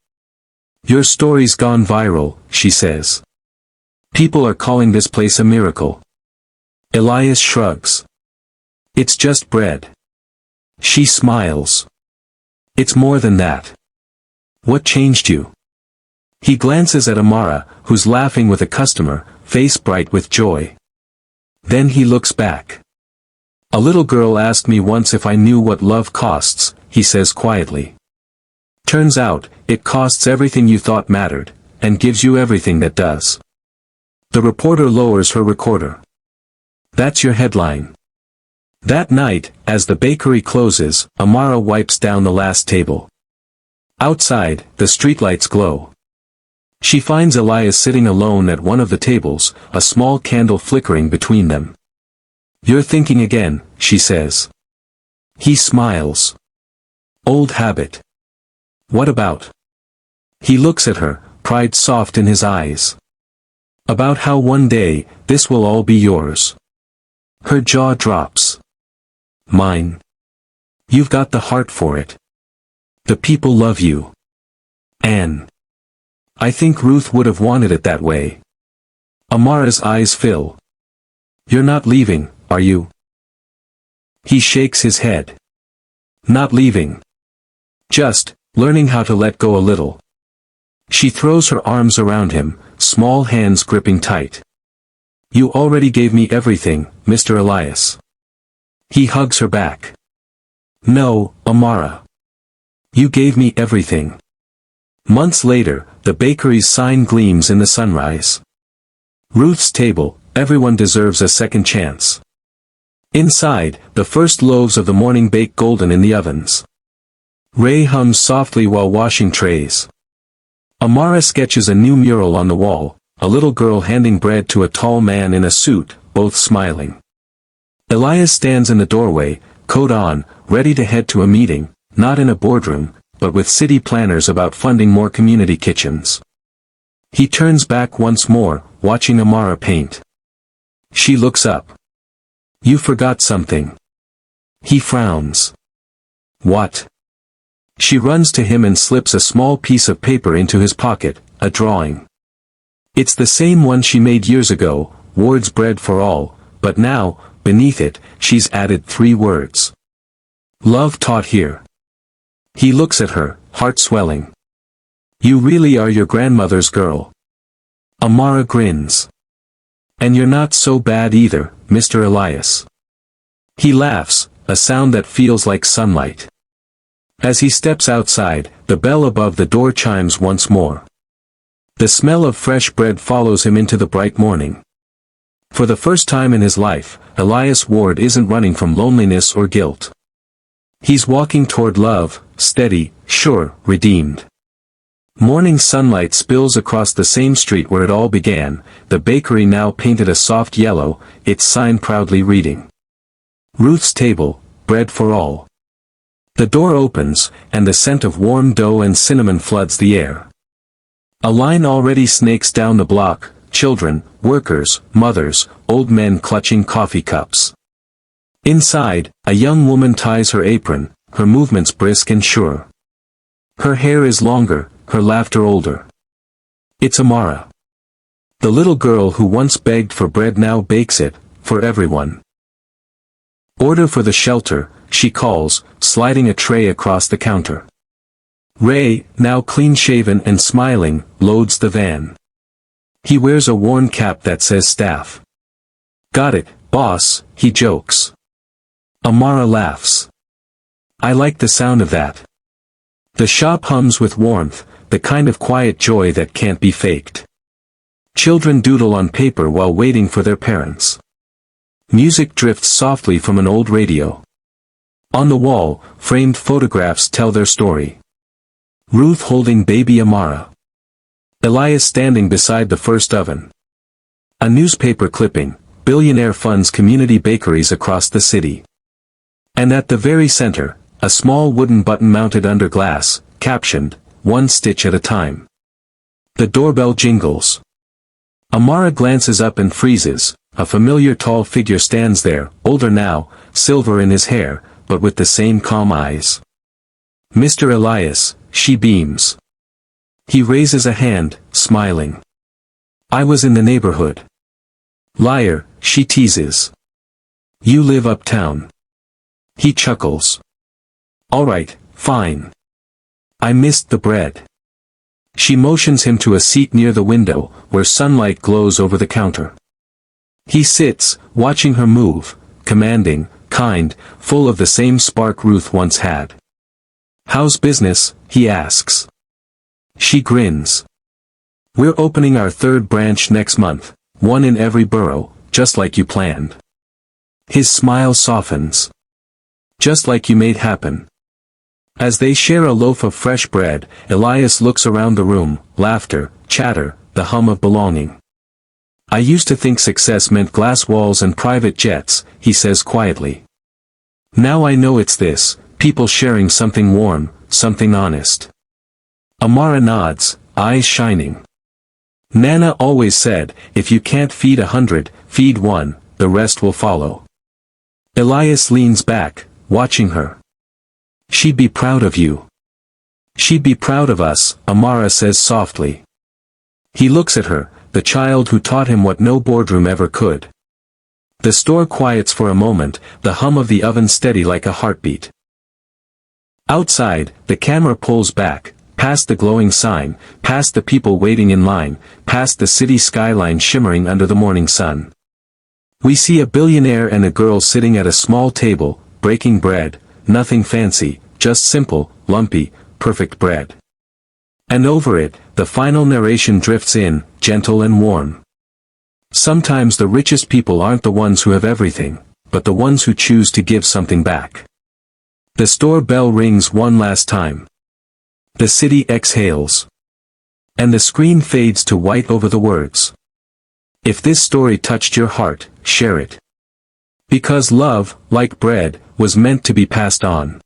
"Your story's gone viral," she says. "People are calling this place a miracle." Elias shrugs. "It's just bread." She smiles. "It's more than that." "What changed you?" He glances at Amara, who's laughing with a customer, face bright with joy. Then he looks back. "A little girl asked me once if I knew what love costs," he says quietly. "Turns out, it costs everything you thought mattered, and gives you everything that does." The reporter lowers her recorder. "That's your headline." That night, as the bakery closes, Amara wipes down the last table. Outside, the streetlights glow. She finds Elias sitting alone at one of the tables, a small candle flickering between them. "You're thinking again," she says. He smiles. "Old habit." "What about?" He looks at her, pride soft in his eyes. "About how one day, this will all be yours." Her jaw drops. "Mine." "You've got the heart for it. The people love you. Anne. I think Ruth would have wanted it that way." Amara's eyes fill. "You're not leaving, are you?" He shakes his head. "Not leaving. Just, learning how to let go a little." She throws her arms around him, small hands gripping tight. "You already gave me everything, Mr. Elias." He hugs her back. "No, Amara. You gave me everything." Months later, the bakery's sign gleams in the sunrise. Ruth's table, everyone deserves a second chance. Inside, the first loaves of the morning bake golden in the ovens. Ray hums softly while washing trays. Amara sketches a new mural on the wall, a little girl handing bread to a tall man in a suit, both smiling. Elias stands in the doorway, coat on, ready to head to a meeting, not in a boardroom, but with city planners about funding more community kitchens. He turns back once more, watching Amara paint. She looks up. "You forgot something." He frowns. "What?" She runs to him and slips a small piece of paper into his pocket, a drawing. It's the same one she made years ago, Ward's Bread for All, but now, beneath it, she's added 3 words. "Love taught here." He looks at her, heart swelling. "You really are your grandmother's girl." Amara grins. And you're not so bad either, Mr. Elias. He laughs, a sound that feels like sunlight. As he steps outside, the bell above the door chimes once more. The smell of fresh bread follows him into the bright morning. For the first time in his life, Elias Ward isn't running from loneliness or guilt. He's walking toward love, steady, sure, redeemed. Morning sunlight spills across the same street where it all began, the bakery now painted a soft yellow, its sign proudly reading, Ruth's Table, Bread for All. The door opens, and the scent of warm dough and cinnamon floods the air. A line already snakes down the block, children, workers, mothers, old men clutching coffee cups. Inside, a young woman ties her apron, her movements brisk and sure. Her hair is longer, her laughter older. It's Amara. The little girl who once begged for bread now bakes it, for everyone. Order for the shelter, she calls, sliding a tray across the counter. Ray, now clean-shaven and smiling, loads the van. He wears a worn cap that says staff. Got it, boss, he jokes. Amara laughs. I like the sound of that. The shop hums with warmth, the kind of quiet joy that can't be faked. Children doodle on paper while waiting for their parents. Music drifts softly from an old radio. On the wall, framed photographs tell their story. Ruth holding baby Amara. Elias standing beside the first oven. A newspaper clipping, Billionaire funds community bakeries across the city. And at the very center, a small wooden button mounted under glass, captioned, one stitch at a time. The doorbell jingles. Amara glances up and freezes, a familiar tall figure stands there, older now, silver in his hair, but with the same calm eyes. Mr. Elias, she beams. He raises a hand, smiling. I was in the neighborhood. Liar, she teases. You live uptown. He chuckles. All right, fine. I missed the bread. She motions him to a seat near the window, where sunlight glows over the counter. He sits, watching her move, commanding, kind, full of the same spark Ruth once had. How's business, he asks. She grins. We're opening our third branch next month, one in every borough, just like you planned. His smile softens. Just like you made happen. As they share a loaf of fresh bread, Elias looks around the room, laughter, chatter, the hum of belonging. I used to think success meant glass walls and private jets, he says quietly. Now I know it's this, people sharing something warm, something honest. Amara nods, eyes shining. Nana always said, if you can't feed 100, feed one, the rest will follow. Elias leans back, watching her. She'd be proud of you. She'd be proud of us, Amara says softly. He looks at her, the child who taught him what no boardroom ever could. The store quiets for a moment, the hum of the oven steady like a heartbeat. Outside, the camera pulls back, past the glowing sign, past the people waiting in line, past the city skyline shimmering under the morning sun. We see a billionaire and a girl sitting at a small table, breaking bread, nothing fancy, just simple, lumpy, perfect bread. And over it, the final narration drifts in, gentle and warm. Sometimes the richest people aren't the ones who have everything, but the ones who choose to give something back. The store bell rings one last time. The city exhales. And the screen fades to white over the words. If this story touched your heart, share it. Because love, like bread, was meant to be passed on.